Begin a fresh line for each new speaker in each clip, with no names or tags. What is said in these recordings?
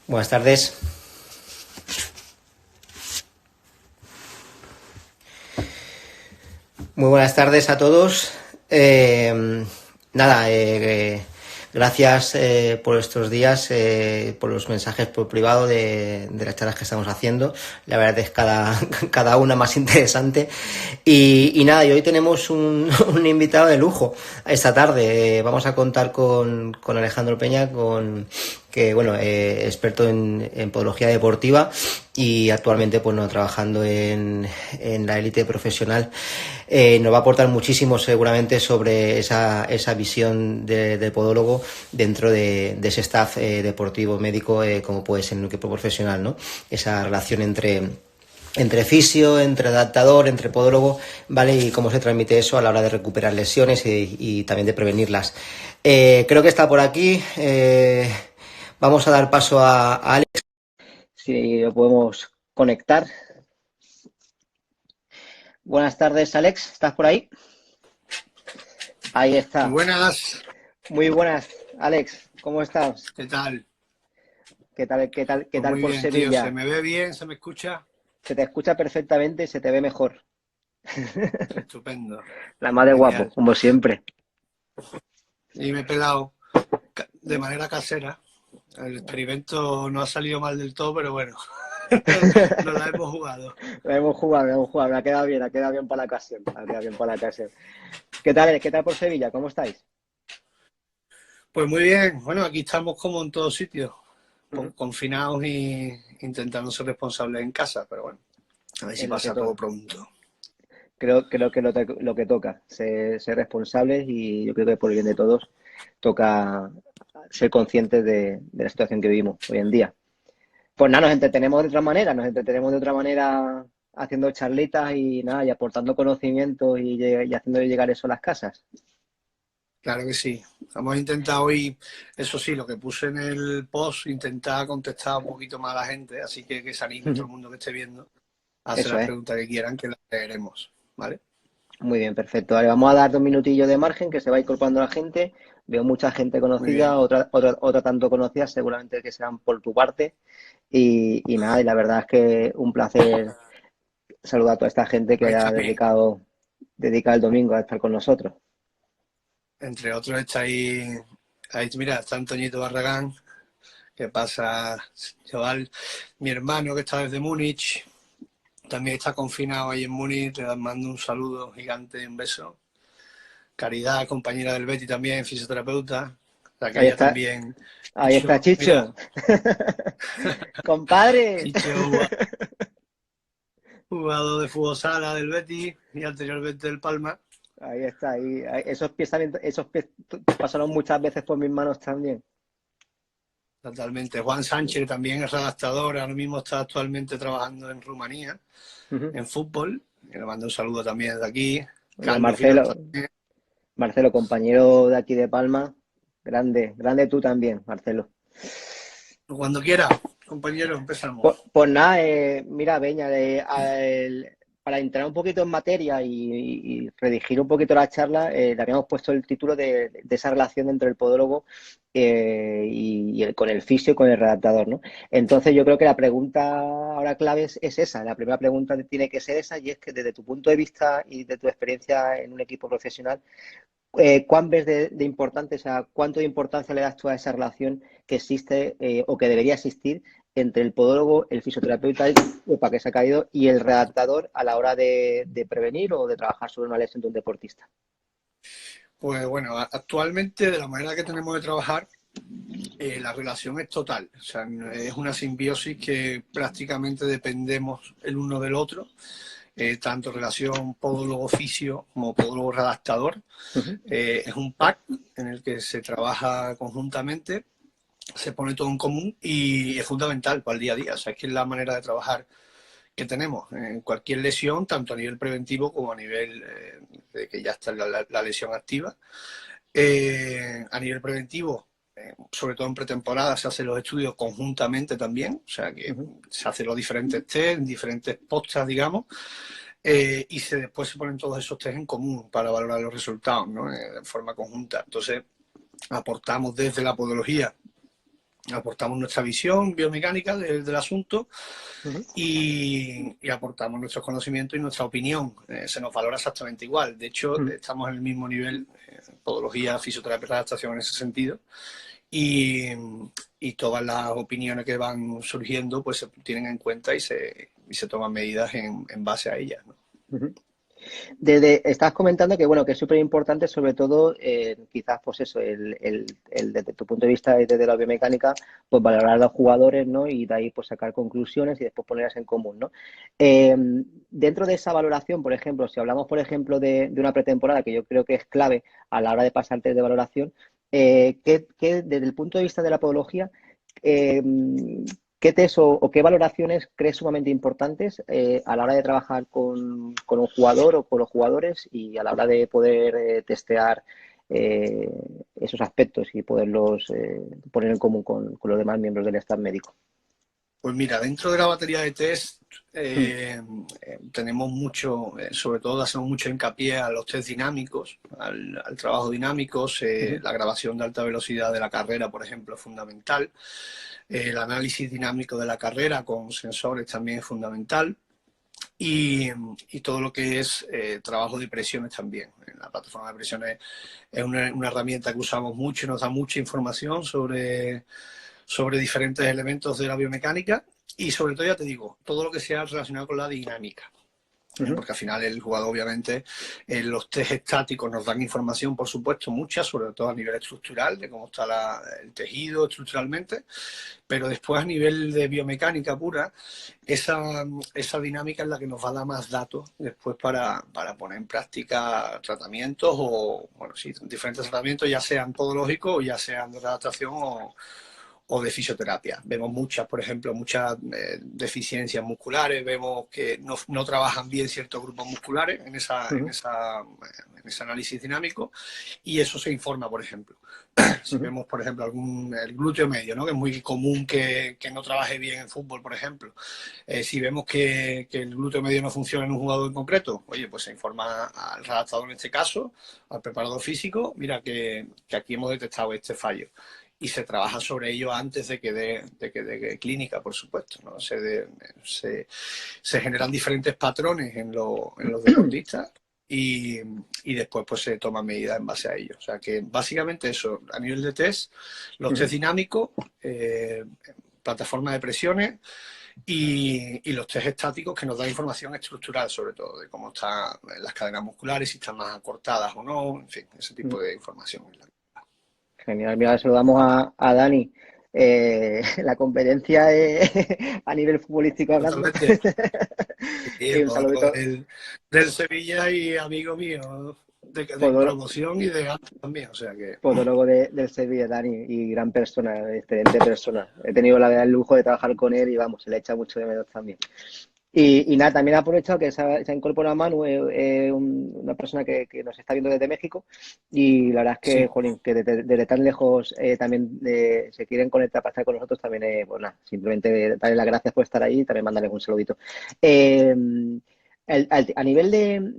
Buenas tardes. Muy buenas tardes a todos. Nada, gracias por estos días, por los mensajes por privado de las charlas que estamos haciendo. La verdad es cada una más interesante. Y nada, y hoy tenemos un invitado de lujo esta tarde. Vamos a contar con Alejandro Peña, que bueno, experto en podología deportiva y actualmente pues no trabajando en la élite profesional. Nos va a aportar muchísimo seguramente sobre esa visión de podólogo dentro de ese staff deportivo médico, como puede ser en un equipo profesional, ¿no? Esa relación entre fisio, entre adaptador, entre podólogo, ¿vale? Y cómo se transmite eso a la hora de recuperar lesiones y también de prevenirlas. Creo que está por aquí. Vamos a dar paso a Alex. Si lo podemos conectar. Buenas tardes, Alex. ¿Estás por ahí? Ahí está.
Muy buenas.
Muy buenas, Alex. ¿Cómo estás?
¿Qué tal?
¿Qué
Pues
tal
muy
por
bien, tío. ¿Se
Sevilla?
me ve bien? ¿Se me escucha?
Se te escucha perfectamente y se te ve mejor.
Estupendo.
La más de guapo,
Genial.
como siempre.
Y me he pelado de manera casera. El experimento no ha salido mal del todo, pero bueno, nos la hemos jugado.
La hemos jugado. Me ha quedado bien para la ocasión. Me ha quedado bien para la ocasión. ¿Qué tal por Sevilla? ¿Cómo estáis?
Pues muy bien. Bueno, aquí estamos como en todos sitios,
Uh-huh.
confinados y intentando ser responsables en casa, pero bueno, a ver si
Es lo que
pasa todo
toca.
pronto.
Creo que lo que toca, ser responsables y yo creo que por el bien de todos toca ser conscientes de la situación que vivimos hoy en día. Pues nada, nos entretenemos de otra manera haciendo charlitas y nada, y aportando conocimientos y haciendo llegar eso a las casas.
Claro que sí. Hemos intentado hoy, eso sí, lo que puse en el post, intentar contestar un poquito más a la gente, así que se anime todo el mundo que esté viendo a hacer
Eso
las
es,
preguntas que quieran, que las leeremos, ¿vale?
muy bien, perfecto. Vale, vamos a dar 2 minutillos de margen que se va incorporando la gente. Veo mucha gente
Muy bien.
conocida, otra tanto conocida, seguramente que serán por tu parte. Y nada, y la verdad es que un placer saludar a toda esta gente que
Pues
ha
también,
dedicado el domingo a estar con nosotros.
entre otros, está ahí, mira, está Antoñito Barragán, que pasa, chaval, mi hermano que está desde Múnich, también está confinado ahí en Múnich, le mando un saludo gigante y un beso. Caridad, compañera del Betty también, fisioterapeuta, la que
Ahí
ella
está,
también.
ahí está
Chicho, mira,
Chicho. Compadre.
Chicho, jugador de fútbol sala del Betis y anteriormente del Palma.
Ahí está, esos pies pasaron muchas veces por mis manos también.
Totalmente. Juan Sánchez también es redactador, ahora mismo está actualmente trabajando en Rumanía,
Uh-huh.
en fútbol. Y le mando un saludo también desde aquí.
Oye,
Carlos Fidel
Marcelo, compañero de aquí de Palma, grande tú también, Marcelo.
cuando quiera, compañero, empezamos.
Pues nada, mira, Beña, para entrar un poquito en materia y redigir un poquito la charla, le habíamos puesto el título de esa relación entre el podólogo con el fisio y con el redactador, ¿no? Entonces yo creo que la pregunta ahora clave es esa. La primera pregunta tiene que ser esa y es que desde tu punto de vista y de tu experiencia en un equipo profesional, ¿cuán ves de importante, o sea, cuánto de importancia le das tú a esa relación que existe o que debería existir entre el podólogo, el fisioterapeuta, para que se ha caído, y el redactador a la hora de prevenir o de trabajar sobre una lesión de un deportista?
Pues bueno, actualmente de la manera que tenemos de trabajar, la relación es total. O sea, es una simbiosis que prácticamente dependemos el uno del otro. Tanto relación podólogo-fisio como podólogo-redactador.
Uh-huh.
Es un pack en el que se trabaja conjuntamente, se pone todo en común y es fundamental para el día a día. O sea, es que es la manera de trabajar que tenemos en cualquier lesión, tanto a nivel preventivo como a nivel de que ya está la lesión activa. A nivel preventivo, sobre todo en pretemporada, se hacen los estudios conjuntamente también, o sea que
Uh-huh.
se hacen los diferentes test, diferentes postas, digamos, y después se ponen todos esos test en común para valorar los resultados, ¿no? De forma conjunta. Entonces, aportamos desde la podología aportamos nuestra visión biomecánica del asunto
Ujú.
y aportamos nuestros conocimientos y nuestra opinión. Se nos valora exactamente igual. De hecho,
Ujú.
estamos en el mismo nivel, podología, fisioterapia, adaptación en ese sentido. Y, y todas las opiniones que van surgiendo pues se tienen en cuenta y se toman medidas en base a ellas, ¿no?
Ujú. Estás comentando que, bueno, que es súper importante, sobre todo, quizás, pues eso, desde tu punto de vista y desde la biomecánica, pues valorar a los jugadores, ¿no? Y de ahí, pues sacar conclusiones y después ponerlas en común, ¿no? Eh, Dentro de esa valoración, por ejemplo, si hablamos, por ejemplo, de una pretemporada, que yo creo que es clave a la hora de pasar test de valoración, desde el punto de vista de la podología, eh, ¿qué test o qué valoraciones crees sumamente importantes a la hora de trabajar con un jugador o con los jugadores y a la hora de poder testear eh, esos aspectos y poderlos poner en común con los demás miembros del staff médico?
Pues mira, dentro de la batería de test
Mm.
tenemos mucho, sobre todo hacemos mucho hincapié a los test dinámicos, al trabajo dinámico,
Ujú.
la grabación de alta velocidad de la carrera, por ejemplo, es fundamental. El análisis dinámico de la carrera con sensores también es fundamental. Y todo lo que es trabajo de presiones también. La plataforma de presiones es una herramienta que usamos mucho y nos da mucha información sobre diferentes elementos de la biomecánica y sobre todo, ya te digo, todo lo que sea relacionado con la dinámica.
Ujú.
Porque al final el jugador, obviamente, los test estáticos nos dan información, por supuesto, mucha, sobre todo a nivel estructural, de cómo está el tejido estructuralmente, pero después a nivel de biomecánica pura, esa dinámica es la que nos va a dar más datos después para poner en práctica tratamientos o, bueno, sí, diferentes tratamientos, ya sean podológicos o ya sean de adaptación o de fisioterapia. Vemos muchas, por ejemplo, muchas deficiencias musculares, vemos que no trabajan bien ciertos grupos musculares
Ujú.
en ese análisis dinámico y eso se informa, por ejemplo. Si
Ujú.
vemos, por ejemplo, el glúteo medio, ¿no? Que es muy común que no trabaje bien en fútbol, por ejemplo. Si vemos que el glúteo medio no funciona en un jugador en concreto, oye, pues se informa al redactador en este caso, al preparador físico, mira que aquí hemos detectado este fallo y se trabaja sobre ello antes de que dé clínica, por supuesto, ¿no? Se generan diferentes patrones en los deportistas y después pues se toman medidas en base a ello. O sea que básicamente eso, a nivel de test, los
Ujú.
test dinámicos, plataformas de presiones y los test estáticos que nos dan información estructural sobre todo, de cómo están las cadenas musculares, si están más acortadas o no, en fin, ese tipo
Ujú.
de información.
Genial, mira, saludamos a Dani. La competencia a nivel futbolístico hablando.
Totalmente. Sí,
Y
el
un
podólogo
saludito,
del Sevilla y amigo mío de
podólogo,
promoción y de alto también, o sea que
podólogo del Sevilla, Dani, y gran persona, excelente persona. He tenido la verdad el lujo de trabajar con él y vamos, se le echa mucho de menos también. Y nada, también ha aprovechado que se ha incorporado Manu, una persona que nos está viendo desde México, y la verdad es que,
sí.
jolín, que desde tan lejos también se quieren conectar para estar con nosotros, también, pues nada, simplemente darle las gracias por estar ahí y también mandarles un saludito. Eh, a nivel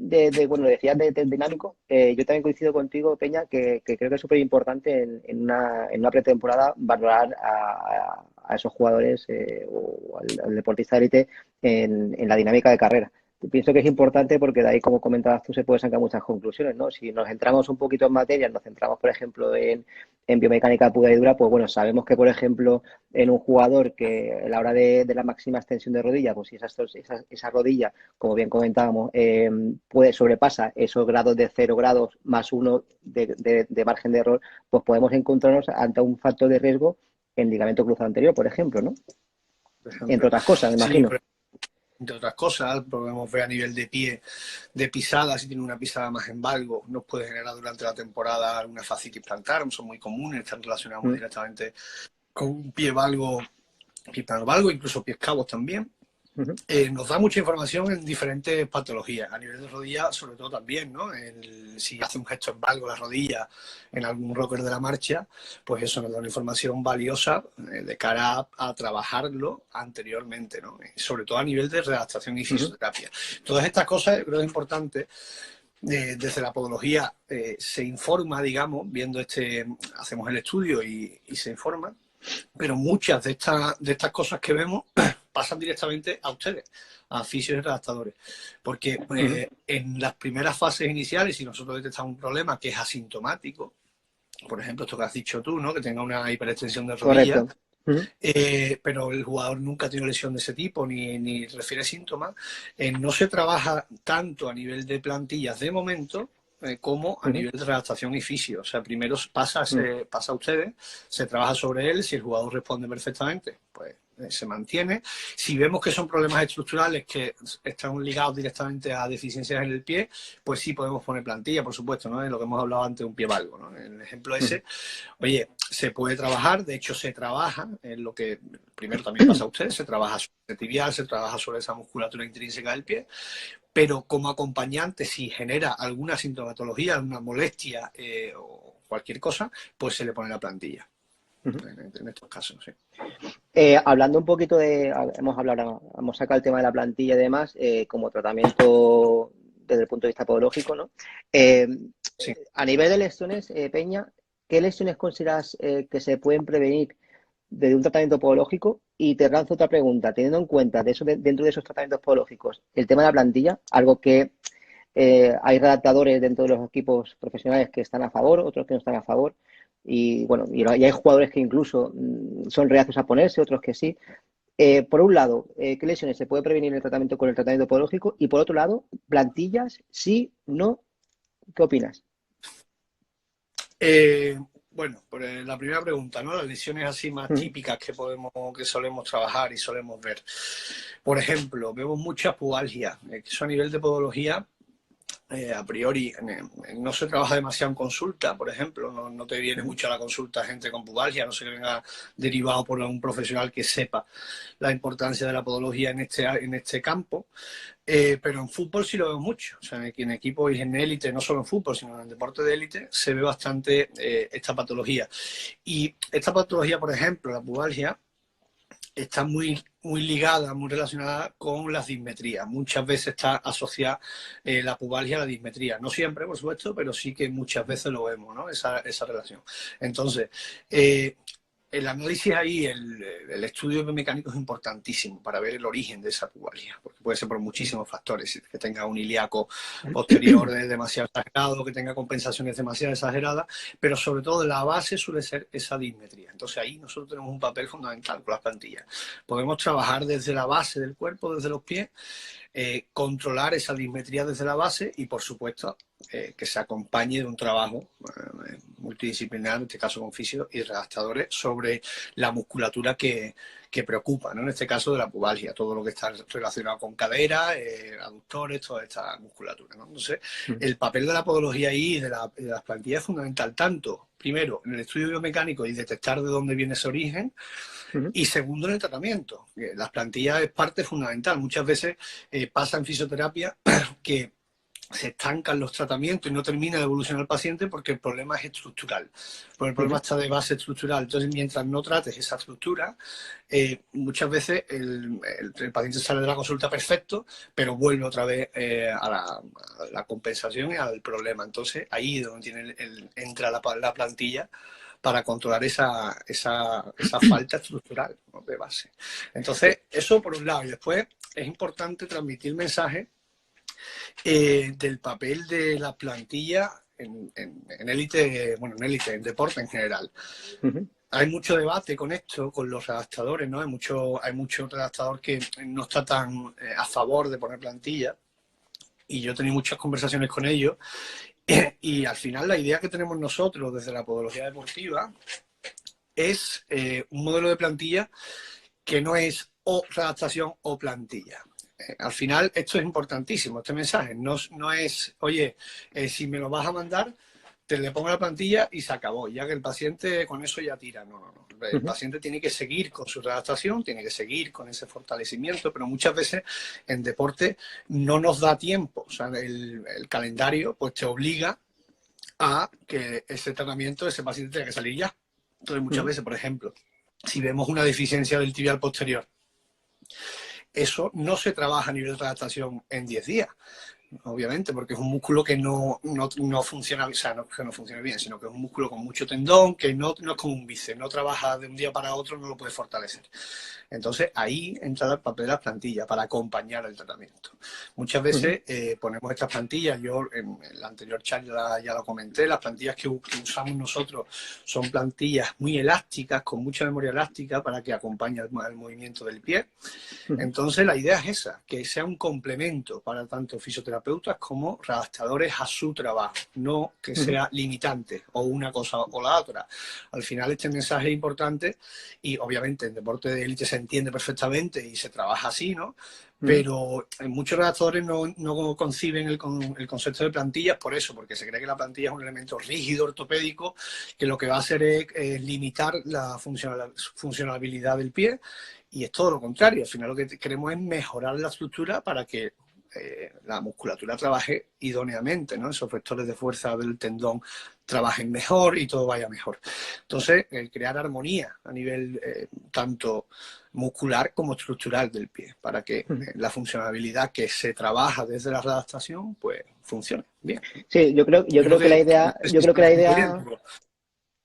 bueno, decías de dinámico, yo también coincido contigo, Peña, que creo que es súper importante en una pretemporada valorar a esos jugadores o al deportista élite en la dinámica de carrera. Pienso que es importante porque de ahí, como comentabas tú, se pueden sacar muchas conclusiones, ¿no? Si nos centramos un poquito en materias, nos centramos, por ejemplo, en biomecánica pura y dura, pues bueno, sabemos que, por ejemplo, en un jugador que a la hora de la máxima extensión de rodilla, pues si esa rodilla, como bien comentábamos, sobrepasa esos grados de 0 grados más 1 de margen de error, pues podemos encontrarnos ante un factor de riesgo en ligamento cruzado anterior, por ejemplo, ¿no?
Por
Entre
ejemplo.
otras cosas, me
Sí,
imagino.
entre otras cosas, podemos ver a nivel de pie, de pisada, si tiene una pisada más en valgo, nos puede generar durante la temporada alguna fascitis plantar, son muy comunes, están relacionados muy
Mm.
directamente con un pie valgo, pie plano valgo, incluso pies cabos también.
Ujú.
Nos da mucha información en diferentes patologías, a nivel de rodilla sobre todo también, ¿no? Si hace un gesto en valgo la rodilla en algún rocker de la marcha, pues eso nos da una información valiosa de cara a trabajarlo anteriormente, ¿no? Y sobre todo a nivel de redactación y
Ujú.
fisioterapia. Todas estas cosas yo creo que es importante. Desde la podología se informa, digamos, hacemos el estudio y se informa, pero muchas de estas cosas que vemos pasan directamente a ustedes, a fisios y redactadores. Porque en las primeras fases iniciales, si nosotros detectamos un problema que es asintomático, por ejemplo, esto que has dicho tú, ¿no? Que tenga una hiperextensión de rodilla,
Correcto.
pero el jugador nunca ha tenido lesión de ese tipo ni refiere síntomas, no se trabaja tanto a nivel de plantillas de momento como a nivel de redactación y fisio. O sea, primero pasa a ustedes, se trabaja sobre él, si el jugador responde perfectamente, pues se mantiene. Si vemos que son problemas estructurales que están ligados directamente a deficiencias en el pie, pues sí podemos poner plantilla, por supuesto, ¿no? En lo que hemos hablado antes, un pie valgo, ¿no? En el ejemplo ese, oye, se puede trabajar, de hecho se trabaja, en lo que primero también pasa a ustedes, se trabaja sobre el tibial, se trabaja sobre esa musculatura intrínseca del pie, pero como acompañante, si genera alguna sintomatología, alguna molestia o cualquier cosa, pues se le pone la plantilla. En estos casos, sí.
Hablando un poquito hemos sacado el tema de la plantilla y demás, como tratamiento desde el punto de vista podológico, ¿no?
Sí.
A nivel de lesiones, Peña, ¿qué lesiones consideras que se pueden prevenir desde un tratamiento podológico? Y te lanzo otra pregunta, teniendo en cuenta dentro de esos tratamientos podológicos, el tema de la plantilla, algo que hay redactadores dentro de los equipos profesionales que están a favor, otros que no están a favor. Y bueno, y hay jugadores que incluso son reacios a ponerse, otros que sí. Por un lado, ¿qué lesiones se puede prevenir en el tratamiento con el tratamiento podológico? Y por otro lado, plantillas, sí, no, ¿qué opinas?
Bueno, por la primera pregunta, ¿no? Las lesiones así más típicas que solemos trabajar y solemos ver. Por ejemplo, vemos muchas pubalgias, eso a nivel de podología. A priori no se trabaja demasiado en consulta, por ejemplo, no te viene mucho a la consulta gente con pubalgia, no sé que venga derivado por un profesional que sepa la importancia de la podología en este campo, pero en fútbol sí lo vemos mucho, o sea, en equipos y en élite, no solo en fútbol, sino en el deporte de élite, se ve bastante esta patología. Y esta patología, por ejemplo, la pubalgia, está muy ligada, muy relacionada con las dismetrías. Muchas veces está asociada la pubalgia a la dismetría. No siempre, por supuesto, pero sí que muchas veces lo vemos, ¿no? Esa relación. Entonces, el análisis ahí, el estudio biomecánico es importantísimo para ver el origen de esa pubalgia, porque puede ser por muchísimos factores, que tenga un ilíaco posterior demasiado exagerado, que tenga compensaciones demasiado exageradas, pero sobre todo la base suele ser esa dismetría. Entonces ahí nosotros tenemos un papel fundamental con las plantillas. Podemos trabajar desde la base del cuerpo, desde los pies, controlar esa dismetría desde la base y, por supuesto, que se acompañe de un trabajo multidisciplinar, en este caso con fisios y redactadores, sobre la musculatura que preocupa, ¿no? En este caso de la pubalgia, todo lo que está relacionado con cadera, aductores, toda esta musculatura, ¿no? Entonces, el papel de la podología ahí y de las plantillas es fundamental, tanto, primero, en el estudio biomecánico y detectar de dónde viene ese origen, y segundo, en el tratamiento. Las plantillas es parte fundamental. Muchas veces pasa en fisioterapia que se estancan los tratamientos y no termina de evolucionar el paciente porque el problema es estructural. Porque el problema está de base estructural. Entonces, mientras no trates esa estructura, muchas veces el paciente sale de la consulta perfecto, pero vuelve otra vez a la compensación y al problema. Entonces, ahí es donde entra la plantilla para controlar esa falta estructural, ¿no? De base. Entonces, eso por un lado. Y después es importante transmitir mensajes del papel de la plantilla en élite, bueno, en élite, en deporte en general. Hay mucho debate con esto, con los redactadores, ¿no? Hay mucho redactador que no está tan a favor de poner plantilla. Y yo he tenido muchas conversaciones con ellos. Y al final la idea que tenemos nosotros desde la podología deportiva es un modelo de plantilla que no es o redactación o plantilla. Al final esto es importantísimo, este mensaje. No es, oye, si me lo vas a mandar, te le pongo la plantilla y se acabó, ya que el paciente con eso ya tira. No. El paciente tiene que seguir con su redactación, tiene que seguir con ese fortalecimiento, pero muchas veces en deporte no nos da tiempo. O sea, el calendario pues te obliga a que ese tratamiento, ese paciente tenga que salir ya. Entonces muchas veces, por ejemplo, si vemos una deficiencia del tibial posterior, eso no se trabaja a nivel de redactación en 10 días. obviamente, porque es un músculo que no funciona, o sea, no que no funciona bien, sino que es un músculo con mucho tendón, que no es como un bíceps, no trabaja de un día para otro, no lo puede fortalecer. Entonces ahí entra el papel de las plantillas para acompañar el tratamiento. Muchas veces ponemos estas plantillas, yo en la anterior charla ya lo comenté, las plantillas que usamos nosotros son plantillas muy elásticas, con mucha memoria elástica para que acompañe el movimiento del pie. Entonces la idea es esa, que sea un complemento para tanto fisioterapeutas como readaptadores a su trabajo, no que sea limitante o una cosa o la otra. Al final este mensaje es importante y obviamente en deporte de élite se entiende perfectamente y se trabaja así, ¿no? Pero muchos redactores no conciben el concepto de plantillas por eso, porque se cree que la plantilla es un elemento rígido, ortopédico, que lo que va a hacer es limitar la funcionalidad del pie, y es todo lo contrario. Al final lo que queremos es mejorar la estructura para que la musculatura trabaje idóneamente, ¿no? Esos vectores de fuerza del tendón trabajen mejor y todo vaya mejor. Entonces, crear armonía a nivel tanto muscular como estructural del pie, para que la funcionalidad que se trabaja desde la readaptación, pues funcione bien.
Sí, yo creo que la idea, yo creo que la idea,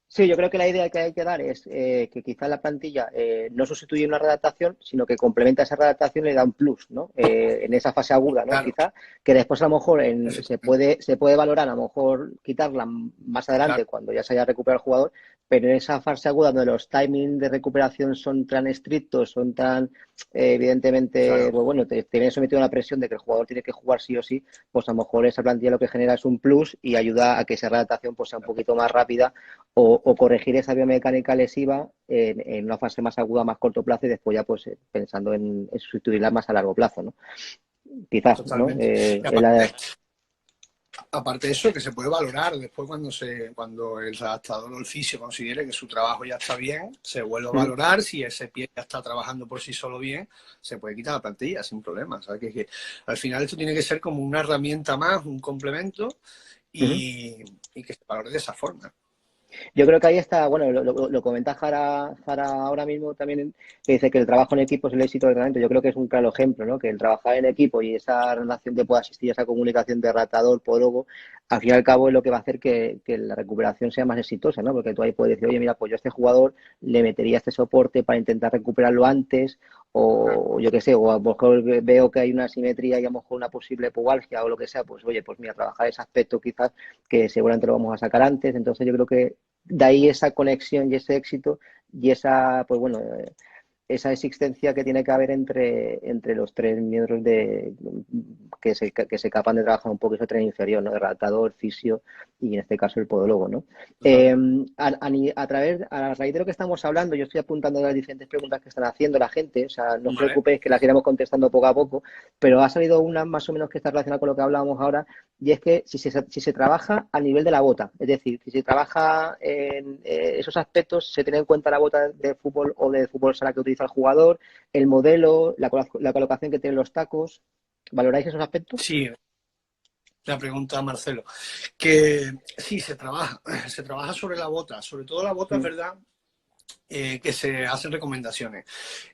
sí, yo creo que la idea que hay que dar es que quizá la plantilla no sustituye una redactación, sino que complementa esa redactación y le da un plus, ¿no? En esa fase aguda, ¿no?
Claro.
Quizá que después a lo mejor se puede valorar, a lo mejor quitarla más adelante,
Claro,
cuando ya se haya recuperado el jugador, pero en esa fase aguda donde los timings de recuperación son tan estrictos, son tan, evidentemente,
claro.
pues bueno, te viene sometido a la presión de que el jugador tiene que jugar sí o sí, pues a lo mejor esa plantilla lo que genera es un plus y ayuda a que esa redactación pues sea un poquito más rápida o corregir esa biomecánica lesiva en una fase más aguda, a más corto plazo y después ya pues pensando en sustituirla más a largo plazo, ¿no? Quizás, ¿no?
Totalmente. Aparte de eso, que se puede valorar después cuando el redactador o el fisio considere que su trabajo ya está bien, se vuelve a valorar. Si ese pie ya está trabajando por sí solo bien, se puede quitar la plantilla sin problema. ¿Sabes? Que al final esto tiene que ser como una herramienta más, un complemento y que se valore de esa forma.
Yo creo que ahí está, bueno, lo comenta Jara ahora mismo también, que dice que el trabajo en equipo es el éxito del entrenamiento. Yo creo que es un claro ejemplo, ¿no? Que el trabajar en equipo y esa relación que pueda existir, esa comunicación de ratador, podólogo, al fin y al cabo es lo que va a hacer que la recuperación sea más exitosa, ¿no? Porque tú ahí puedes decir, oye, mira, pues yo a este jugador le metería este soporte para intentar recuperarlo antes, o yo qué sé, o a lo mejor veo que hay una asimetría y a lo mejor una posible pubalgia o lo que sea, pues oye, pues mira, trabajar ese aspecto quizás que seguramente lo vamos a sacar antes. Entonces yo creo que de ahí esa conexión y ese éxito y esa, pues bueno, esa existencia que tiene que haber entre los tres miembros que se capan de trabajar un poco ese tren inferior, ¿no? El redactador, fisio y en este caso el podólogo, ¿no? A raíz de lo que estamos hablando, yo estoy apuntando las diferentes preguntas que están haciendo la gente, o sea, no os preocupéis que las iremos contestando poco a poco, pero ha salido una más o menos que está relacionada con lo que hablábamos ahora, y es que si se trabaja a nivel de la bota, es decir, si se trabaja en esos aspectos, se tiene en cuenta la bota de fútbol o de fútbol sala que utiliza el jugador, el modelo, la colocación que tienen los tacos. ¿Valoráis esos aspectos?
Sí, la pregunta Marcelo. Que sí, se trabaja sobre la bota, sobre todo la bota, es verdad, que se hacen recomendaciones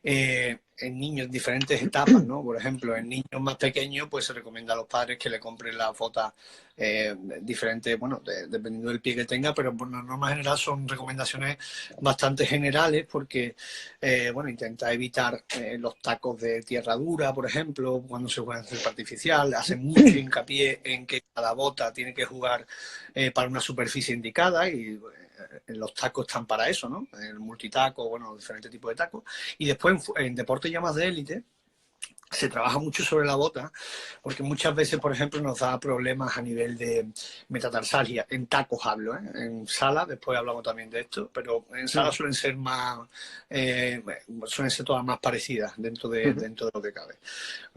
en niños en diferentes etapas, ¿no? Por ejemplo, en niños más pequeños, pues se recomienda a los padres que le compren las botas diferentes, bueno, dependiendo del pie que tenga, pero por norma general son recomendaciones bastante generales porque, bueno, intenta evitar los tacos de tierra dura, por ejemplo, cuando se juega en césped artificial, hace mucho hincapié en que cada bota tiene que jugar para una superficie indicada y los tacos están para eso, ¿no? El multitaco, bueno, diferentes tipos de tacos. Y después en deportes ya más de élite se trabaja mucho sobre la bota, porque muchas veces, por ejemplo, nos da problemas a nivel de metatarsalgia. En tacos hablo, ¿eh? En sala, después hablamos también de esto, pero en sala suelen ser suelen ser todas más parecidas dentro de lo que cabe.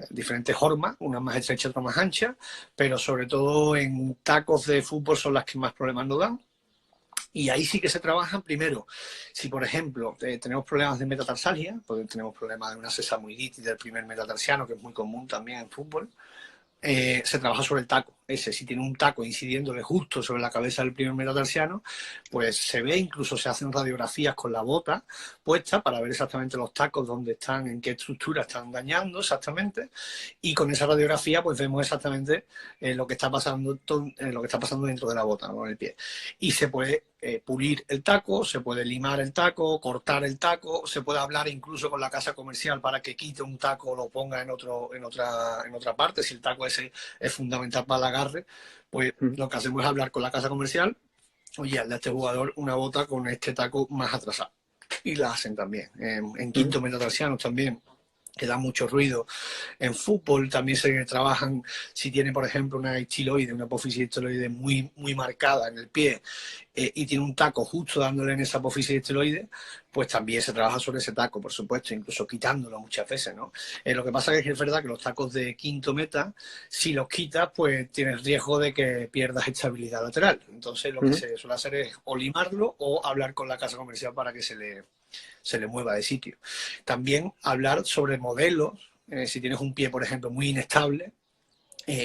Diferentes formas, unas más estrechas, otras más anchas, pero sobre todo en tacos de fútbol son las que más problemas nos dan. Y ahí sí que se trabajan primero. Si, por ejemplo, tenemos problemas de metatarsalgia, porque tenemos problemas de una sesamoiditis del primer metatarsiano, que es muy común también en fútbol, se trabaja sobre el taco. Ese, si tiene un taco incidiéndole justo sobre la cabeza del primer metatarsiano, pues se ve, incluso se hacen radiografías con la bota puesta para ver exactamente los tacos, dónde están, en qué estructura están dañando exactamente, y con esa radiografía pues vemos exactamente lo que está pasando dentro de la bota, ¿no? En el pie. Y se puede pulir el taco, se puede limar el taco, cortar el taco, se puede hablar incluso con la casa comercial para que quite un taco o lo ponga en otra parte, si el taco ese es fundamental para el agarre, pues lo que hacemos es hablar con la casa comercial, oye, hazle a este jugador una bota con este taco más atrasado. Y la hacen también. En quinto metatarsianos también, que da mucho ruido. En fútbol también se trabajan, si tiene, por ejemplo, una estiloide, una apófisis estiloide muy, muy marcada en el pie, y tiene un taco justo dándole en esa apófisis estiloide, pues también se trabaja sobre ese taco, por supuesto, incluso quitándolo muchas veces, ¿no? Lo que pasa es que es verdad que los tacos de quinto meta, si los quitas, pues tienes riesgo de que pierdas estabilidad lateral. Entonces lo que se suele hacer es o limarlo o hablar con la casa comercial para que se le mueva de sitio. También hablar sobre modelos, si tienes un pie, por ejemplo, muy inestable,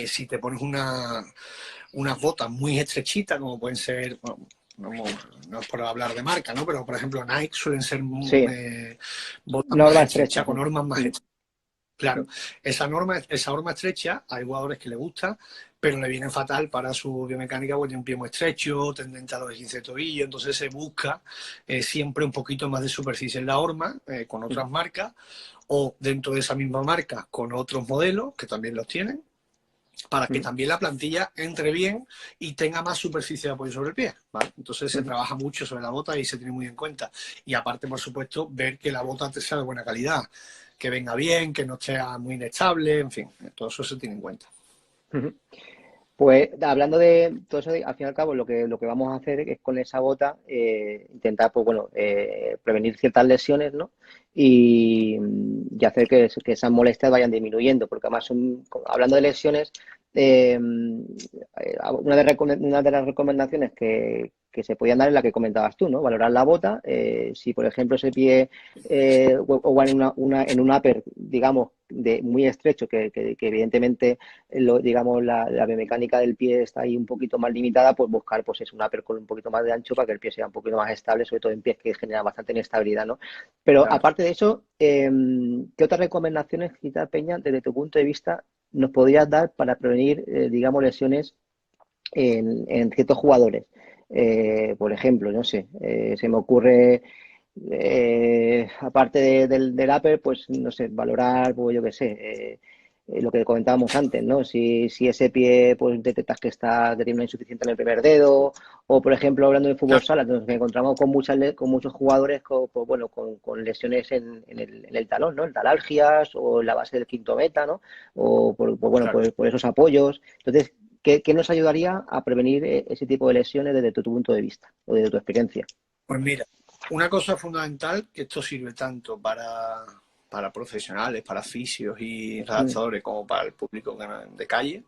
si te pones unas botas muy estrechitas, como pueden ser, bueno, no es por hablar de marca, ¿no? Pero, por ejemplo, Nike suelen ser botas más estrechas, con normas más estrechas. Claro, esa horma estrecha, hay jugadores que le gusta, pero le viene fatal para su biomecánica porque tiene un pie muy estrecho, tendente a los 15 de tobillo, entonces se busca siempre un poquito más de superficie en la horma con otras marcas, o dentro de esa misma marca con otros modelos que también los tienen, para que también la plantilla entre bien y tenga más superficie de apoyo sobre el pie, ¿vale? Entonces se trabaja mucho sobre la bota y se tiene muy en cuenta. Y aparte, por supuesto, ver que la bota sea de buena calidad, que venga bien, que no sea muy inestable, en fin, todo eso se tiene en cuenta.
Pues hablando de todo eso, al fin y al cabo, lo que vamos a hacer es con esa bota intentar, pues bueno, prevenir ciertas lesiones, ¿no? Y hacer que esas molestias vayan disminuyendo, porque además, hablando de lesiones, una de las recomendaciones que se podían dar es la que comentabas tú, ¿no? Valorar la bota, si por ejemplo ese pie o en un upper, digamos, muy estrecho, que evidentemente digamos la biomecánica del pie está ahí un poquito más limitada, pues buscar pues es un upper con un poquito más de ancho para que el pie sea un poquito más estable, sobre todo en pies que generan bastante inestabilidad, ¿no? Pero
Claro.
aparte de eso, ¿qué otras recomendaciones, Gita Peña, desde tu punto de vista, nos podrías dar para prevenir, digamos, lesiones en ciertos jugadores? Por ejemplo, no sé, se me ocurre, aparte del upper, pues no sé, valorar, pues yo qué sé, lo que comentábamos antes, ¿no? Si ese pie, pues detectas que tiene una insuficiencia en el primer dedo, o por ejemplo, hablando de fútbol sala, nos encontramos con muchos jugadores pues, bueno, con lesiones en el talón, ¿no? En talalgias o en la base del quinto meta, ¿no? O por esos apoyos. Entonces, ¿qué nos ayudaría a prevenir ese tipo de lesiones desde tu punto de vista o desde tu experiencia?
Pues mira, una cosa fundamental, que esto sirve tanto para profesionales, para fisios y redactadores, como para el público de calle,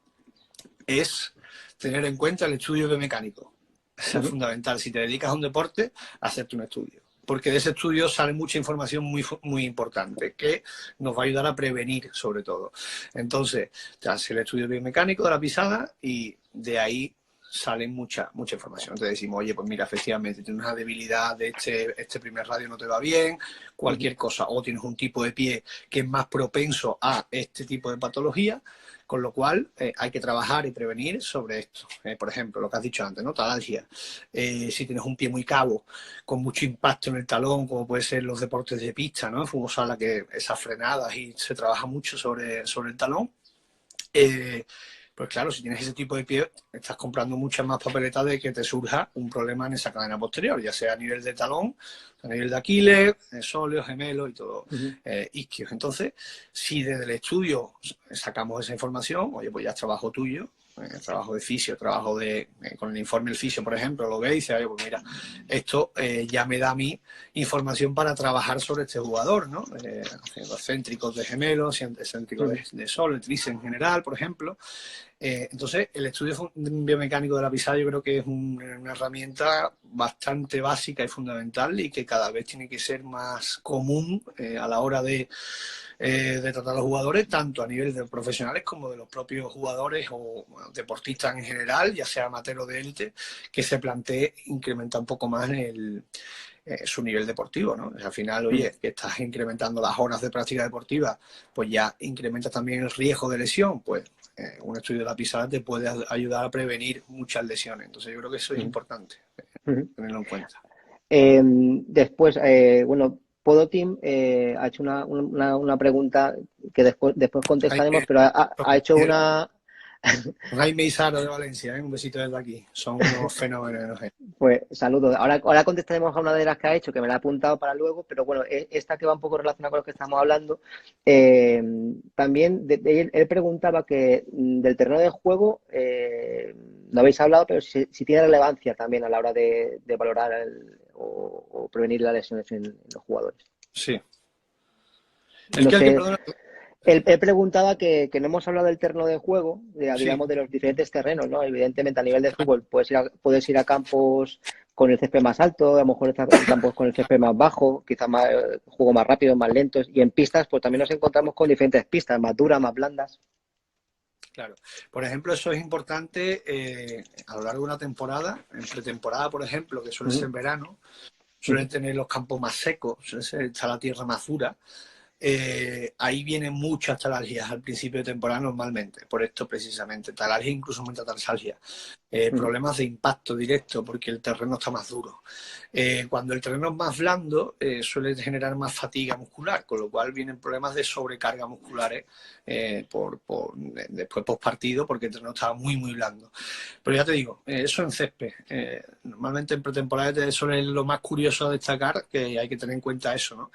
es tener en cuenta el estudio biomecánico. Eso es fundamental. Si te dedicas a un deporte, hacerte un estudio. Porque de ese estudio sale mucha información muy, muy importante que nos va a ayudar a prevenir, sobre todo. Entonces, te haces el estudio biomecánico de la pisada y de ahí sale mucha información. Entonces decimos, oye, pues mira, efectivamente tienes una debilidad de este primer radio no te va bien, cualquier cosa, o tienes un tipo de pie que es más propenso a este tipo de patología, con lo cual hay que trabajar y prevenir sobre esto. Por ejemplo, lo que has dicho antes, ¿no? Talalgia. Si tienes un pie muy cabo, con mucho impacto en el talón, como puede ser los deportes de pista, ¿no? Fútbol sala, que esas frenadas y se trabaja mucho sobre el talón. Pues claro, si tienes ese tipo de pie, estás comprando muchas más papeletas de que te surja un problema en esa cadena posterior, ya sea a nivel de talón, a nivel de Aquiles, sóleo, gemelo y todo, isquios. Entonces, si desde el estudio sacamos esa información, oye, pues ya es trabajo tuyo, trabajo de fisio, trabajo con el informe del fisio, por ejemplo, lo ve y dice, oye, pues mira, esto ya me da a mí información para trabajar sobre este jugador, ¿no? Los céntricos de gemelos, excéntricos de solo, el tríceps en general, por ejemplo. Entonces, el estudio biomecánico de la pisada yo creo que es una herramienta bastante básica y fundamental y que cada vez tiene que ser más común a la hora de de tratar a los jugadores, tanto a nivel de profesionales como de los propios jugadores o bueno, deportistas en general, ya sea amateur o de élite, que se plantee incrementar un poco más su nivel deportivo, ¿no? Al final, oye, que estás incrementando las horas de práctica deportiva, pues ya incrementas también el riesgo de lesión, pues un estudio de la pisada te puede ayudar a prevenir muchas lesiones. Entonces yo creo que eso es importante tenerlo en cuenta.
Después, bueno, Podoteam ha hecho una pregunta que después contestaremos, pero ha hecho una...
Jaime y Sara de Valencia, un besito desde aquí. Son unos fenómenos.
Pues saludos. Ahora contestaremos a una de las que ha hecho, que me la he apuntado para luego, pero bueno, esta que va un poco relacionada con lo que estamos hablando, también él preguntaba que del terreno de juego, no habéis hablado, pero si tiene relevancia también a la hora de valorar o prevenir las lesiones en los jugadores.
Sí.
No sé. Él preguntaba que no hemos hablado del terreno de juego, digamos, de los diferentes terrenos, ¿no? Evidentemente, a nivel de fútbol puedes ir a campos con el césped más alto, a lo mejor campos con el césped más bajo, quizás más juego más rápido, más lentos. Y en pistas, pues también nos encontramos con diferentes pistas, más duras, más blandas.
Claro. Por ejemplo, eso es importante a lo largo de una temporada. En pretemporada, por ejemplo, que suele ser en verano, suelen tener los campos más secos, está la tierra más dura. Ahí vienen muchas talalgias al principio de temporada normalmente, por esto precisamente, talalgia incluso metatarsalgia, problemas de impacto directo porque el terreno está más duro. Cuando el terreno es más blando suele generar más fatiga muscular, con lo cual vienen problemas de sobrecarga musculares después post partido porque el terreno estaba muy muy blando. Pero ya te digo, eso en césped, normalmente en pretemporada eso es lo más curioso a destacar, que hay que tener en cuenta eso, ¿no?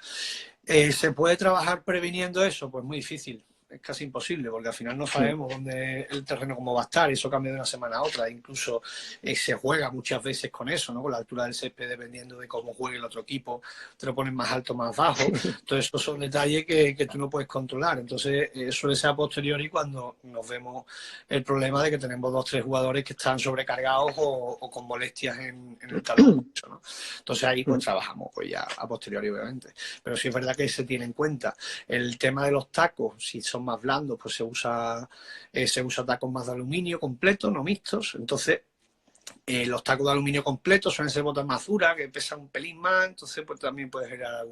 ¿Se puede trabajar previniendo eso? Pues muy difícil, es casi imposible, porque al final no sabemos dónde el terreno cómo va a estar, y eso cambia de una semana a otra. Incluso se juega muchas veces con eso, ¿no? Con la altura del césped, dependiendo de cómo juegue el otro equipo, te lo ponen más alto, más bajo. Entonces, esos son detalles que tú no puedes controlar. Entonces, suele ser a posteriori cuando nos vemos el problema de que tenemos 2 o 3 jugadores que están sobrecargados o con molestias en el talón, ¿no? Entonces, ahí pues trabajamos pues ya a posteriori, obviamente. Pero sí es verdad que se tiene en cuenta el tema de los tacos. Si son más blandos, pues se usa tacos más de aluminio completo, no mixtos. Entonces, los tacos de aluminio completos suelen ser botas más duras, que pesan un pelín más, entonces pues también puede generar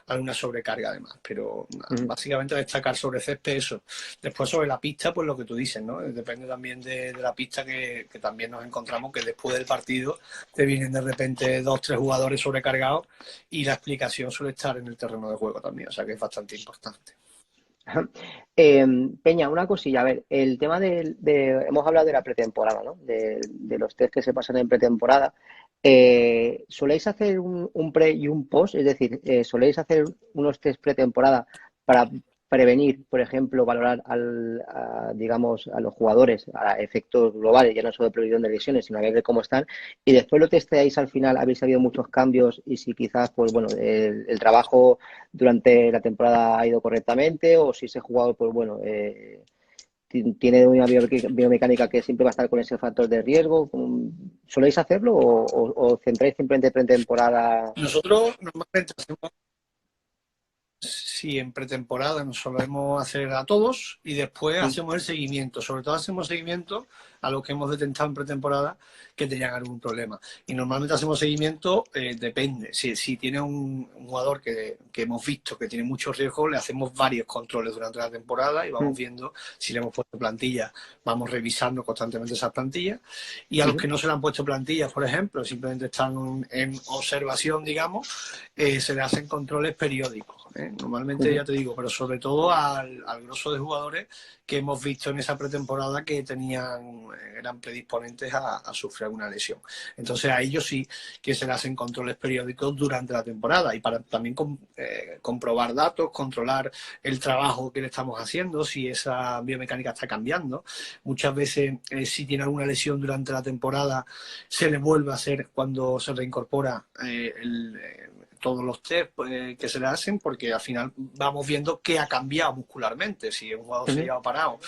alguna sobrecarga además. Pero básicamente destacar sobre césped eso. Después sobre la pista, pues lo que tú dices, ¿no? Depende también de la pista que también nos encontramos, que después del partido te vienen de repente 2 o 3 jugadores sobrecargados y la explicación suele estar en el terreno de juego también, o sea que es bastante importante.
Peña, una cosilla, a ver, el tema hemos hablado de la pretemporada, ¿no? De los test que se pasan en pretemporada. ¿Soléis hacer un pre y un post? Es decir, ¿soléis hacer unos test pretemporada para prevenir, por ejemplo, valorar digamos, a los jugadores a efectos globales, ya no solo de prevención de lesiones, sino a ver cómo están, y después lo testeáis al final, habéis habido muchos cambios y si quizás, pues bueno, el trabajo durante la temporada ha ido correctamente o si ese jugador, pues bueno, tiene una biomecánica que siempre va a estar con ese factor de riesgo? ¿Soléis hacerlo o centráis simplemente pretemporada?
Nosotros normalmente hacemos, sí, en pretemporada nos solemos hacer a todos y después hacemos el seguimiento. Sobre todo hacemos seguimiento a los que hemos detectado en pretemporada que tenían algún problema. Y normalmente hacemos seguimiento, depende. Si tiene un jugador que hemos visto que tiene mucho riesgo, le hacemos varios controles durante la temporada y vamos viendo si le hemos puesto plantilla, vamos revisando constantemente esas plantillas. Y a los que no se le han puesto plantillas, por ejemplo, simplemente están en observación, digamos, se le hacen controles periódicos. Normalmente, ya te digo, pero sobre todo al grosso de jugadores que hemos visto en esa pretemporada que eran predisponentes a sufrir alguna lesión. Entonces a ellos sí que se le hacen controles periódicos durante la temporada y para también comprobar datos, controlar el trabajo que le estamos haciendo, si esa biomecánica está cambiando. Muchas veces si tiene alguna lesión durante la temporada se le vuelve a hacer cuando se reincorpora todos los test que se le hacen, porque al final vamos viendo qué ha cambiado muscularmente. Si un jugador se lleva parado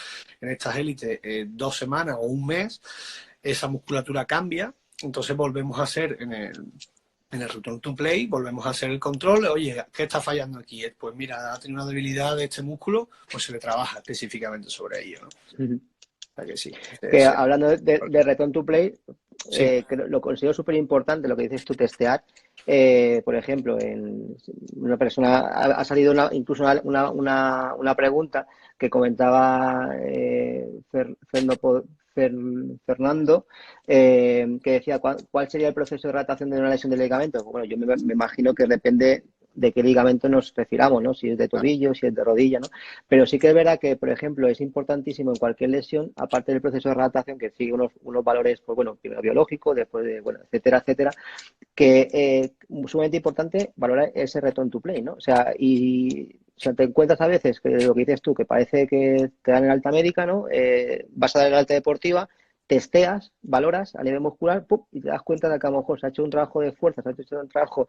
en estas élites 2 semanas o un mes, esa musculatura cambia, entonces volvemos a hacer En el return to play volvemos a hacer el control. Oye, ¿qué está fallando aquí? Pues mira, ha tenido una debilidad de este músculo, pues se le trabaja específicamente sobre ello, ¿no?
Ujú.
O sea que sí.
Que hablando de return to play,
Sí.
que lo considero súper importante lo que dices tú, testear. Por ejemplo, en una persona ha salido incluso una pregunta que comentaba Fernando, que decía ¿cuál sería el proceso de adaptación de una lesión del ligamento? Bueno, yo me imagino que depende de qué ligamento nos refiramos, ¿no? Si es de tobillo, si es de rodilla, ¿no? Pero sí que es verdad que, por ejemplo, es importantísimo en cualquier lesión, aparte del proceso de adaptación, que sigue unos valores, pues bueno, primero biológicos, después de, bueno, etcétera, etcétera, que sumamente importante valorar ese return to play, ¿no? O sea, o sea, te encuentras a veces que lo que dices tú, que parece que te dan el alta médica, ¿no? Vas a dar el alta deportiva, testeas, valoras a nivel muscular, ¡pum! Y te das cuenta de que a lo mejor se ha hecho un trabajo de fuerza, se ha hecho un trabajo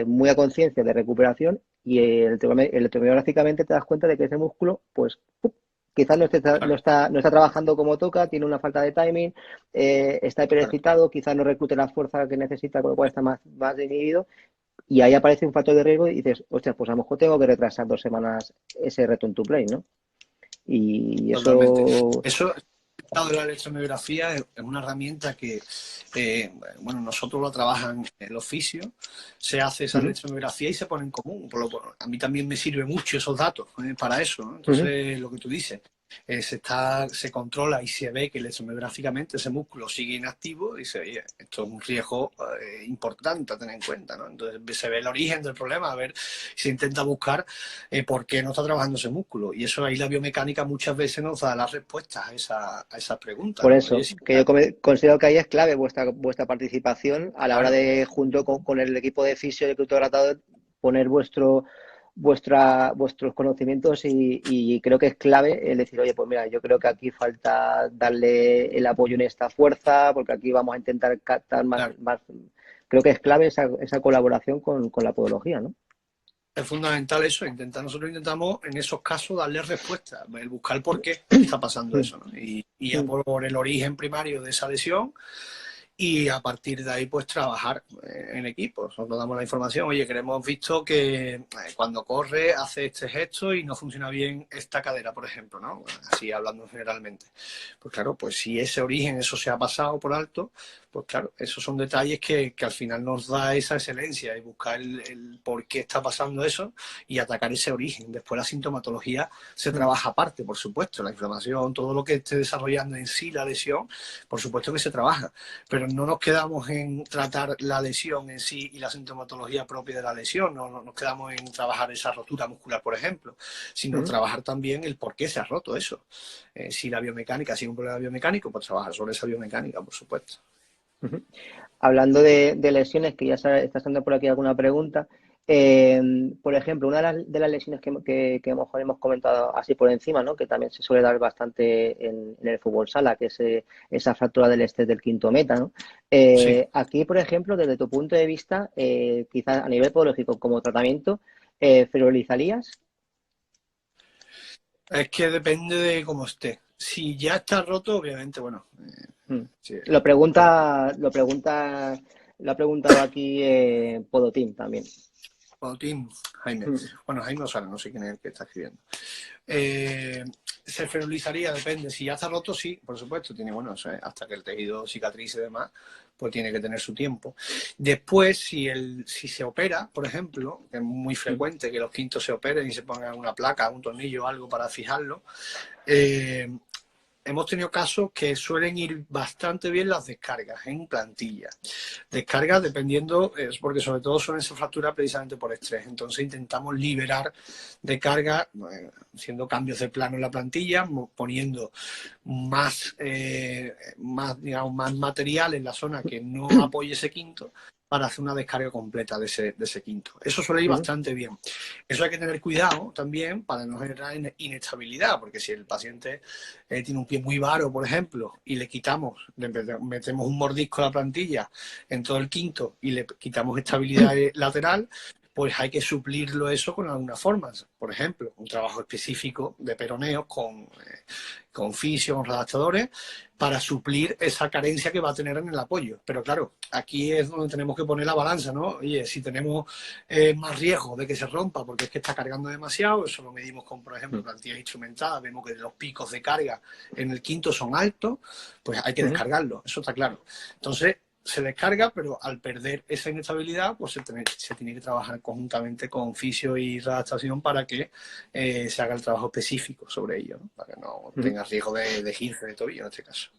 muy a conciencia de recuperación y electromiográficamente te das cuenta de que ese músculo, pues, ¡pum! Quizás no está trabajando como toca, tiene una falta de timing, está hiperexcitado, quizás no reclute la fuerza que necesita, con lo cual está más inhibido, y ahí aparece un factor de riesgo y dices, hostia, pues a lo mejor tengo que retrasar 2 semanas ese return to play, ¿no? Y
Totalmente.
eso...
Eso, el estado de la electromiografía es una herramienta que, bueno, nosotros lo trabajan en el oficio, se hace esa
Uh-huh,
electromiografía y se pone en común. A mí también me sirve mucho esos datos para eso, ¿no?
uh-huh.
Entonces, lo que tú dices, se controla y se ve que electromiográficamente ese músculo sigue inactivo y se oye, esto es un riesgo importante a tener en cuenta, ¿no? Entonces se ve el origen del problema, a ver, se intenta buscar por qué no está trabajando ese músculo. Y eso ahí la biomecánica muchas veces nos da las respuestas a esas preguntas,
Por
¿no? Oye,
eso,
sí,
que yo considero que ahí es clave vuestra participación a la hora
claro,
de, junto con el equipo de fisio y de tratado, poner vuestros conocimientos y creo que es clave el decir, oye, pues mira, yo creo que aquí falta darle el apoyo en esta fuerza, porque aquí vamos a intentar captar
claro.
más. Creo que es clave esa colaboración con la podología, ¿no?
Es fundamental eso, nosotros intentamos en esos casos darle respuesta, el buscar por qué está pasando eso, ¿no? Y ya por el origen primario de esa lesión y a partir de ahí pues trabajar en equipo. Nosotros damos la información, oye, que hemos visto que cuando corre hace este gesto y no funciona bien esta cadera, por ejemplo, ¿no? Así hablando generalmente. Pues claro, pues si ese origen, eso se ha pasado por alto, pues claro, esos son detalles que al final nos da esa excelencia y buscar el por qué está pasando eso y atacar ese origen. Después la sintomatología se trabaja aparte, por supuesto, la inflamación, todo lo que esté desarrollando en sí la lesión, por supuesto que se trabaja, pero no nos quedamos en tratar la lesión en sí y la sintomatología propia de la lesión, no nos quedamos en trabajar esa rotura muscular, por ejemplo, sino trabajar también el por qué se ha roto eso. Si la biomecánica, si hay un problema biomecánico, pues trabajar sobre esa biomecánica, por supuesto.
Uh-huh. Hablando de lesiones, que ya está haciendo por aquí alguna pregunta, por ejemplo, una de las lesiones que a lo mejor hemos comentado así por encima, ¿no? Que también se suele dar bastante en el fútbol sala, que es esa fractura del estrés del quinto meta, ¿no?
Sí.
Aquí, por ejemplo, desde tu punto de vista, quizás a nivel podológico como tratamiento, ¿ferolizarías?
Es que depende de cómo esté. Si ya está roto, obviamente, bueno, sí,
Lo
pero
pregunta, lo ha preguntado aquí Podotín también.
Tim, Jaime. Bueno, Jaime Osana, no sé quién es el que está escribiendo. Se ferolizaría, depende. Si ya está roto, sí, por supuesto. Tiene, bueno, hasta que el tejido cicatrice y demás, pues tiene que tener su tiempo. Después, si se opera, por ejemplo, que es muy frecuente que los quintos se operen y se pongan una placa, un tornillo o algo para fijarlo, hemos tenido casos que suelen ir bastante bien las descargas en plantilla. Descargas dependiendo, porque sobre todo suelen ser fracturas precisamente por estrés. Entonces intentamos liberar de carga, haciendo cambios de plano en la plantilla, poniendo digamos, más material en la zona que no apoye ese quinto para hacer una descarga completa de ese quinto. Eso suele ir bastante bien. Eso hay que tener cuidado también para no generar inestabilidad, porque si el paciente tiene un pie muy varo, por ejemplo, y le metemos un mordisco a la plantilla en todo el quinto y le quitamos estabilidad lateral, pues hay que suplirlo eso con alguna forma. Por ejemplo, un trabajo específico de peroneos con fisio, con redactadores, para suplir esa carencia que va a tener en el apoyo. Pero claro, aquí es donde tenemos que poner la balanza, ¿no? Oye, si tenemos más riesgo de que se rompa porque es que está cargando demasiado, eso lo medimos con, por ejemplo, plantillas instrumentadas, vemos que los picos de carga en el quinto son altos, pues hay que descargarlo, eso está claro. Entonces, se descarga, pero al perder esa inestabilidad, pues se tiene que trabajar conjuntamente con fisio y redactación para que se haga el trabajo específico sobre ello, ¿no? Para que no tenga riesgo de esguince de tobillo en este caso.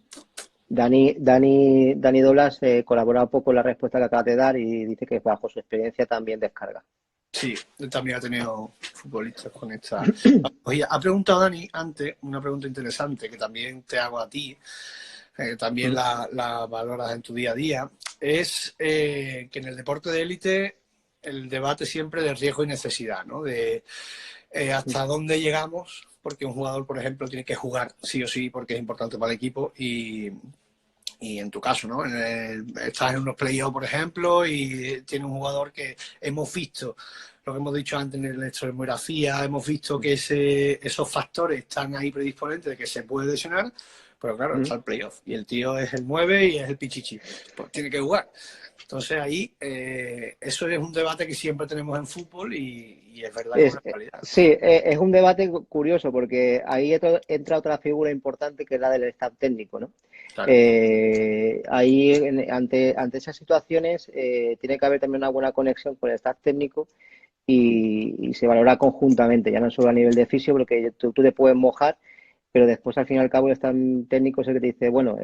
Dani Dolas colabora un poco en la respuesta que acabas de dar y dice que bajo su experiencia también descarga.
Sí, también ha tenido futbolistas con esta... Oye, ha preguntado Dani antes una pregunta interesante que también te hago a ti, también la valoras en tu día a día, es que en el deporte de élite el debate siempre de riesgo y necesidad, ¿no? De hasta dónde llegamos, porque un jugador, por ejemplo, tiene que jugar sí o sí porque es importante para el equipo y en tu caso, ¿no? Estás en unos playoffs, por ejemplo, y tiene un jugador que hemos visto, lo que hemos dicho antes en la electroemografía, hemos visto que esos factores están ahí predisponentes de que se puede lesionar, pero claro, está el playoff y el tío es el 9 y es el pichichi, pues tiene que jugar. Entonces ahí, eso es un debate que siempre tenemos en fútbol y es verdad que es una realidad.
Sí, es un debate curioso porque ahí entra otra figura importante que es la del staff técnico, ¿no?
Claro.
Ahí, ante esas situaciones, tiene que haber también una buena conexión con el staff técnico y se valora conjuntamente, ya no solo a nivel de fisio, porque tú te puedes mojar, pero después al fin y al cabo el staff técnico es el que te dice, bueno,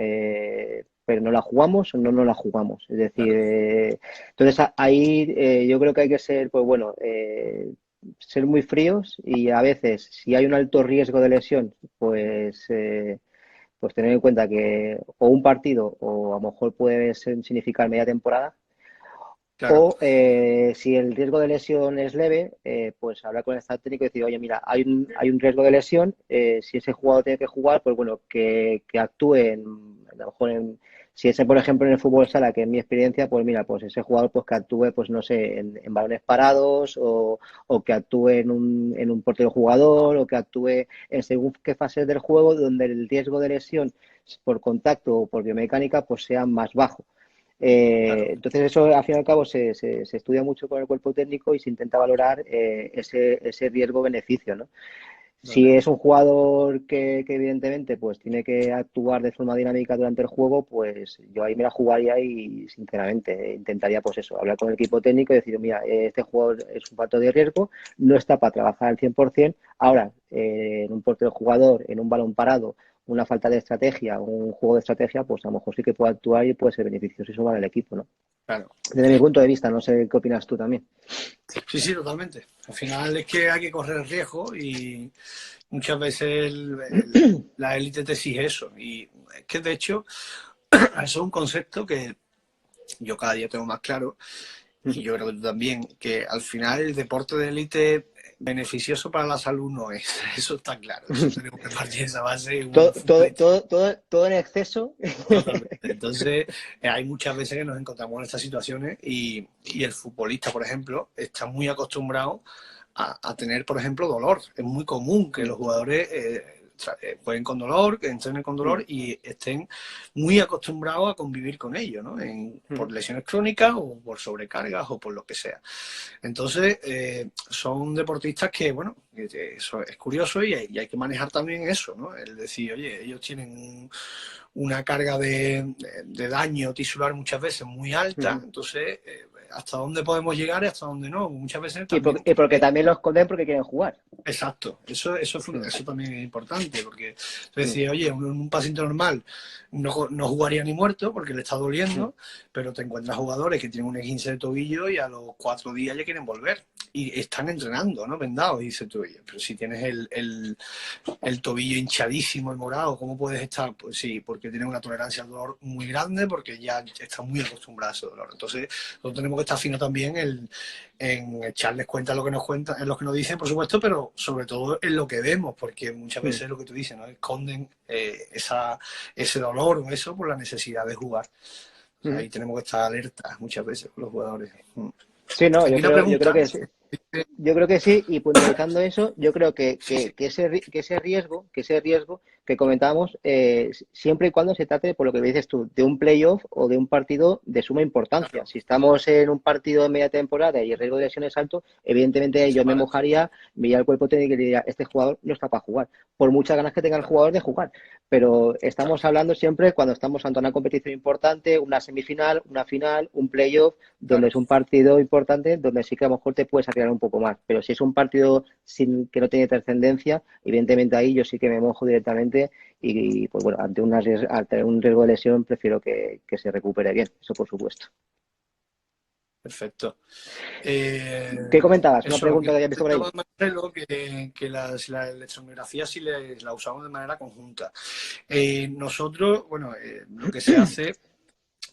pero ¿no la jugamos o no la jugamos? Es decir, entonces ahí yo creo que hay que ser, pues bueno, ser muy fríos y a veces si hay un alto riesgo de lesión, pues tener en cuenta que o un partido o a lo mejor puede significar media temporada.
Claro.
O si el riesgo de lesión es leve, pues hablar con el staff técnico y decir, oye, mira, hay un riesgo de lesión, si ese jugador tiene que jugar, pues bueno, que actúe a lo mejor si ese, por ejemplo, en el fútbol sala, que en mi experiencia, pues mira, pues ese jugador pues que actúe, pues no sé, en balones parados o que actúe en un portero jugador o que actúe en según qué fases del juego donde el riesgo de lesión por contacto o por biomecánica pues sea más bajo.
Claro.
Entonces eso al fin y al cabo se estudia mucho con el cuerpo técnico y se intenta valorar ese riesgo-beneficio, ¿no? Si
Vale.
es un jugador que evidentemente pues tiene que actuar de forma dinámica durante el juego, pues yo ahí me la jugaría y sinceramente intentaría pues eso, hablar con el equipo técnico y decir, mira, este jugador es un factor de riesgo, no está para trabajar al 100%, ahora en un portero jugador, en un balón parado, una falta de estrategia, un juego de estrategia, pues a lo mejor sí que puede actuar y puede ser beneficioso eso para el equipo, ¿no?
Claro.
Desde mi punto de vista, no sé qué opinas tú también.
Sí, sí, totalmente. Al final es que hay que correr el riesgo y muchas veces la élite te exige eso. Y es que, de hecho, eso es un concepto que yo cada día tengo más claro, y yo creo que tú también, que al final el deporte de élite beneficioso para la salud no es. Eso está claro. Eso tenemos que partir de esa base.
Todo en exceso.
Totalmente. Entonces, hay muchas veces que nos encontramos en estas situaciones y el futbolista, por ejemplo, está muy acostumbrado a tener, por ejemplo, dolor. Es muy común que los jugadores jueguen con dolor, que entrenen con dolor y estén muy acostumbrados a convivir con ello, ¿no? Por lesiones crónicas o por sobrecargas o por lo que sea. Entonces, son deportistas que, bueno, eso es curioso y hay que manejar también eso, ¿no? El decir, oye, ellos tienen una carga de daño tisular muchas veces muy alta, entonces hasta dónde podemos llegar y hasta dónde no. Muchas veces también...
Y porque también los esconden porque quieren jugar.
Exacto, eso también es importante, porque es decir, oye, un paciente normal no jugaría ni muerto porque le está doliendo, pero te encuentras jugadores que tienen un esguince de tobillo y a los 4 días ya quieren volver y están entrenando, ¿no? Vendados, y dices tú, oye, pero si tienes el tobillo hinchadísimo y morado, ¿cómo puedes estar? Pues sí, porque tienes una tolerancia al dolor muy grande, porque ya estás muy acostumbrado a ese dolor. Entonces, nosotros tenemos que estar finos también en echarles cuenta lo que nos cuentan, en lo que nos dicen, por supuesto, pero sobre todo en lo que vemos, porque muchas veces lo que tú dices, ¿no? Esconden ese dolor o eso por la necesidad de jugar. O sea, ahí tenemos que estar alertas muchas veces con los jugadores.
Sí, no,
Aquí una
yo creo
pregunta.
que sí. Yo creo que sí, y puntualizando eso, yo creo que ese riesgo que comentábamos, siempre y cuando se trate, por lo que dices tú, de un playoff o de un partido de suma importancia.
Claro,
Si estamos en un partido de media temporada y el riesgo de lesión es alto, evidentemente
se
yo me
para.
mojaría, miraría al cuerpo técnico y le diría, este jugador no está para jugar, por muchas ganas que tenga el
Claro,
jugador de jugar. Pero
claro,
estamos hablando siempre cuando estamos ante una competición importante, una semifinal, una final, un playoff donde
claro.
es un partido importante, donde sí que a lo mejor te puedes aclarar un poco más. Pero si es un partido que no tiene trascendencia, evidentemente ahí yo sí que me mojo directamente y pues bueno, ante un riesgo de lesión prefiero que se recupere bien, eso por supuesto.
Perfecto.
¿Qué comentabas? Una
Eso,
pregunta
que
que había visto por ahí.
comentaba Marcelo, que la electromiografía sí la usamos de manera conjunta. Nosotros, bueno, lo que se hace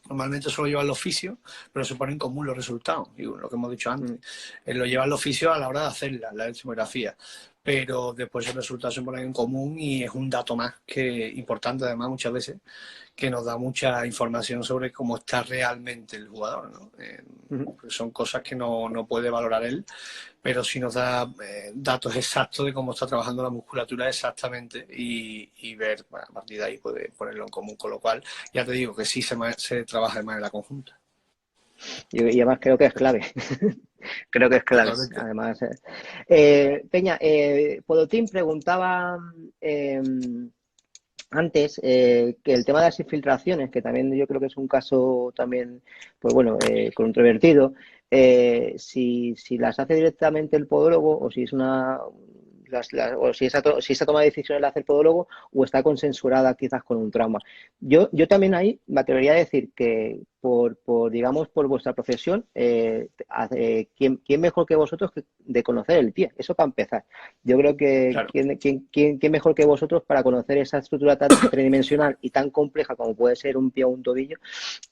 normalmente solo llevan los fisios, pero se ponen en común los resultados, y lo que hemos dicho antes.
Mm,
Lo llevan los fisios a la hora de hacer la electromiografía, pero después el resultado se ponen en común y es un dato más que importante, además, muchas veces, que nos da mucha información sobre cómo está realmente el jugador, ¿no?
mm.
Son cosas que no puede valorar él, pero sí nos da datos exactos de cómo está trabajando la musculatura exactamente y ver, bueno, a partir de ahí puede ponerlo en común, con lo cual ya te digo que sí se trabaja de manera conjunta.
Y además creo que es clave. Creo que es clave.
Totalmente.
Además, Peña, Podotín preguntaba eh, antes que el tema de las infiltraciones, que también yo creo que es un caso también, pues bueno, controvertido, si las hace directamente el podólogo o si es o si esa toma de decisiones la hace el podólogo o está consensuada quizás con un trauma. Yo también ahí me atrevería a decir que digamos, por vuestra profesión, ¿quién mejor que vosotros de conocer el pie? Eso para empezar. Yo creo que
Claro.
quién mejor que vosotros para conocer esa estructura tan tridimensional y tan compleja como puede ser un pie o un tobillo.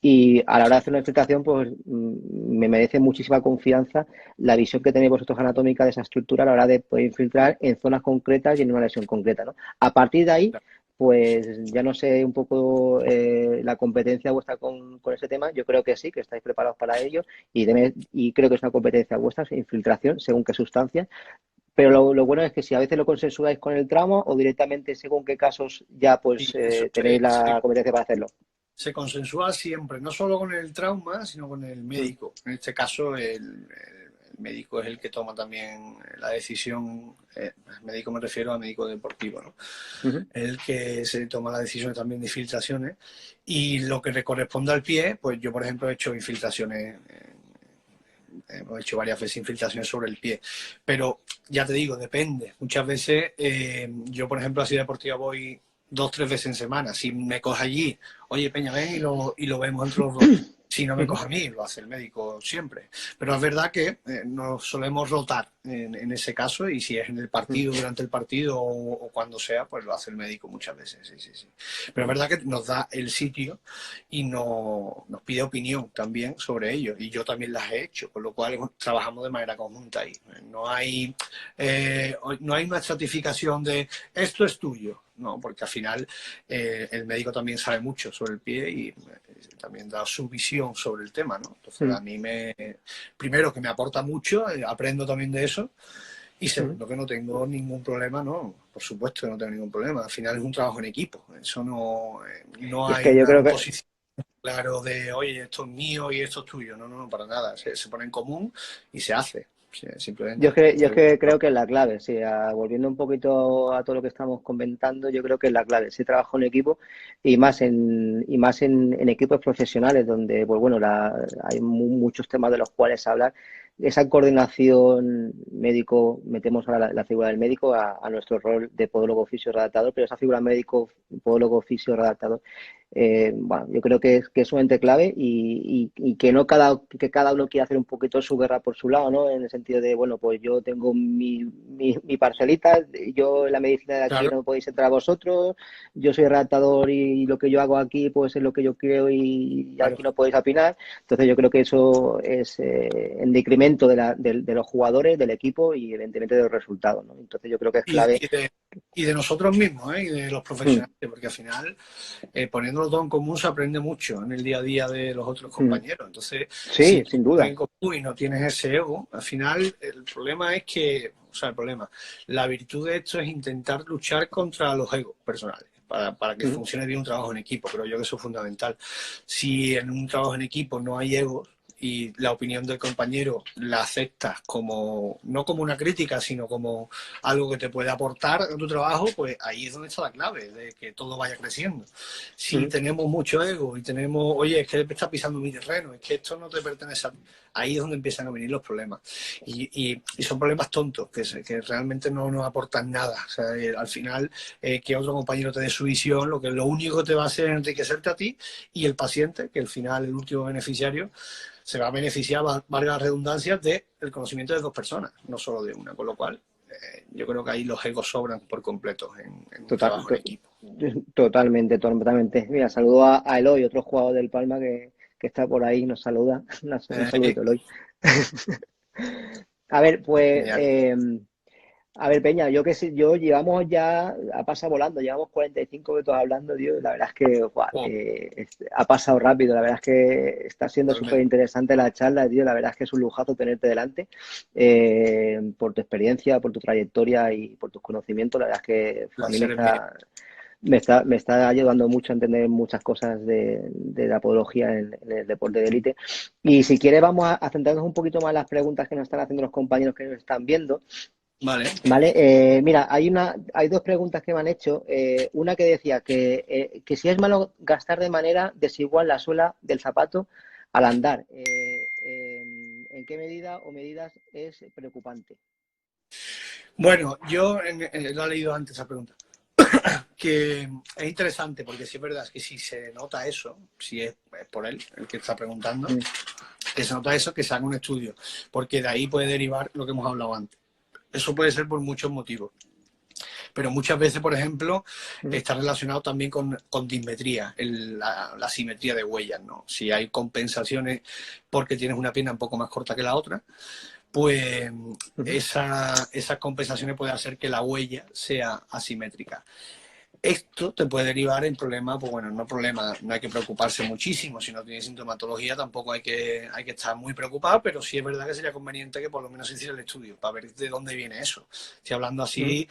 Y a la hora de hacer una infiltración, pues me merece muchísima confianza la visión que tenéis vosotros anatómica de esa estructura a la hora de poder infiltrar en zonas concretas y en una lesión concreta, ¿no? A partir de ahí,
Claro.
pues ya no sé un poco la competencia vuestra con ese tema. Yo creo que sí, que estáis preparados para ello y creo que es una competencia vuestra, infiltración, según qué sustancia. Pero lo bueno es que si a veces lo consensuáis con el trauma o directamente según qué casos ya
Y
pues
eso
tenéis la competencia para hacerlo.
se consensúa siempre, no solo con el trauma, sino con el
Mm,
médico. En este caso, el médico es el que toma también la decisión. Médico me refiero a médico deportivo, ¿no?
ujú.
El que se toma la decisión también de infiltraciones. Y lo que le corresponde al pie, pues yo, por ejemplo, he hecho infiltraciones. Hemos hecho varias veces infiltraciones sobre el pie, pero ya te digo, depende. Muchas veces yo, por ejemplo, así deportiva voy 2, 3 veces en semana. Si me coge allí, oye, Peña, ven y lo vemos entre los dos. Si no me
Ujú.
coge a mí, lo hace el médico siempre. Pero es verdad que nos solemos rotar en ese caso y si es en el partido, durante el partido o cuando sea, pues lo hace el médico muchas veces. Sí, sí, sí. Pero es verdad que nos da el sitio y nos pide opinión también sobre ello. Y yo también las he hecho, con lo cual trabajamos de manera conjunta ahí. No hay una estratificación de esto es tuyo, no, porque al final el médico también sabe mucho sobre el pie y también da su visión sobre el tema, ¿no? Entonces a mí primero que me aporta mucho, aprendo también de eso y
Ujú.
segundo que no tengo ningún problema, no, por supuesto que no tengo ningún problema. Al final es un trabajo en equipo, eso no
Y es
hay
que yo
una
creo que
imposición claro de, oye, esto es mío y esto es tuyo. No, no, no, para nada. Se pone en común y se hace, sí, simplemente.
yo es que creo que es la clave, sí, volviendo un poquito a todo lo que estamos comentando, yo creo que es la clave, ese trabajo en equipo y más en equipos profesionales donde, pues bueno, hay muchos temas de los cuales hablar. Esa coordinación médico, metemos ahora la figura del médico a nuestro rol de podólogo fisio redactador, pero esa figura médico, podólogo fisio redactador, bueno, yo creo que es un ente clave y que no que cada uno quiere hacer un poquito su guerra por su lado, ¿no? En el sentido de, bueno, pues yo tengo mi parcelita, yo en la medicina de aquí
Claro,
no podéis entrar vosotros, yo soy redactador y lo que yo hago aquí pues es lo que yo creo y aquí
claro.
no podéis opinar. Entonces yo creo que eso es en detrimento rendimiento de los jugadores, del equipo y evidentemente de los resultados, ¿no? Entonces yo creo que es clave.
Y de nosotros mismos, ¿eh? Y de los profesionales, porque al final, poniéndolo todo en común, se aprende mucho en el día a día de los otros compañeros. Entonces,
sí,
si
sin duda.
en común y no tienes ese ego, al final el problema es que, o sea, la virtud de esto es intentar luchar contra los egos personales. Para que funcione bien un trabajo en equipo, creo yo que eso es fundamental. Si en un trabajo en equipo no hay egos, y la opinión del compañero la aceptas como, no como una crítica, sino como algo que te puede aportar a tu trabajo, pues ahí es donde está la clave de que todo vaya creciendo. Si tenemos mucho ego y tenemos, oye, es que estás pisando mi terreno, es que esto no te pertenece a ti, ahí es donde empiezan a venir los problemas. Y son problemas tontos, que realmente no nos aportan nada. O sea, al final, que otro compañero te dé su visión, lo único que te va a hacer es enriquecerte a ti, y el paciente, que al final el último beneficiario, se va a beneficiar, valga la redundancia, del conocimiento de dos personas, no solo de una. Con lo cual, yo creo que ahí los egos sobran por completo en un trabajo en equipo.
Totalmente. Mira, saludo a Eloy, otro jugador del Palma que está por ahí, nos saluda. Un saludito, Eloy. A ver, pues... A ver, Peña, yo llevamos ya, ha pasado volando, llevamos 45 minutos hablando, tío, y la verdad es que ha pasado rápido, la verdad es que está siendo súper interesante la charla, tío, la verdad es que es un lujazo tenerte delante, por tu experiencia, por tu trayectoria y por tus conocimientos, la verdad es que a mí me está ayudando mucho a entender muchas cosas de la podología en el deporte de élite. Y si quieres vamos a centrarnos un poquito más en las preguntas que nos están haciendo los compañeros que nos están viendo.
Vale.
Mira, hay dos preguntas que me han hecho. Una que decía que si es malo gastar de manera desigual la suela del zapato al andar, ¿en qué medida o medidas es preocupante?
Bueno, yo lo he leído antes esa pregunta, que es interesante porque sí es verdad que si se nota eso, si es por él el que está preguntando, que se nota eso, que se haga un estudio, porque de ahí puede derivar lo que hemos hablado antes. Eso puede ser por muchos motivos. Pero muchas veces, por ejemplo, está relacionado también con dismetría, la simetría de huellas, ¿no? Si hay compensaciones porque tienes una pierna un poco más corta que la otra, pues esas compensaciones pueden hacer que la huella sea asimétrica. Esto te puede derivar en problemas, pues bueno, no hay que preocuparse muchísimo. Si no tienes sintomatología tampoco hay que estar muy preocupado, pero sí es verdad que sería conveniente que por lo menos se hiciera el estudio para ver de dónde viene eso. Estoy hablando así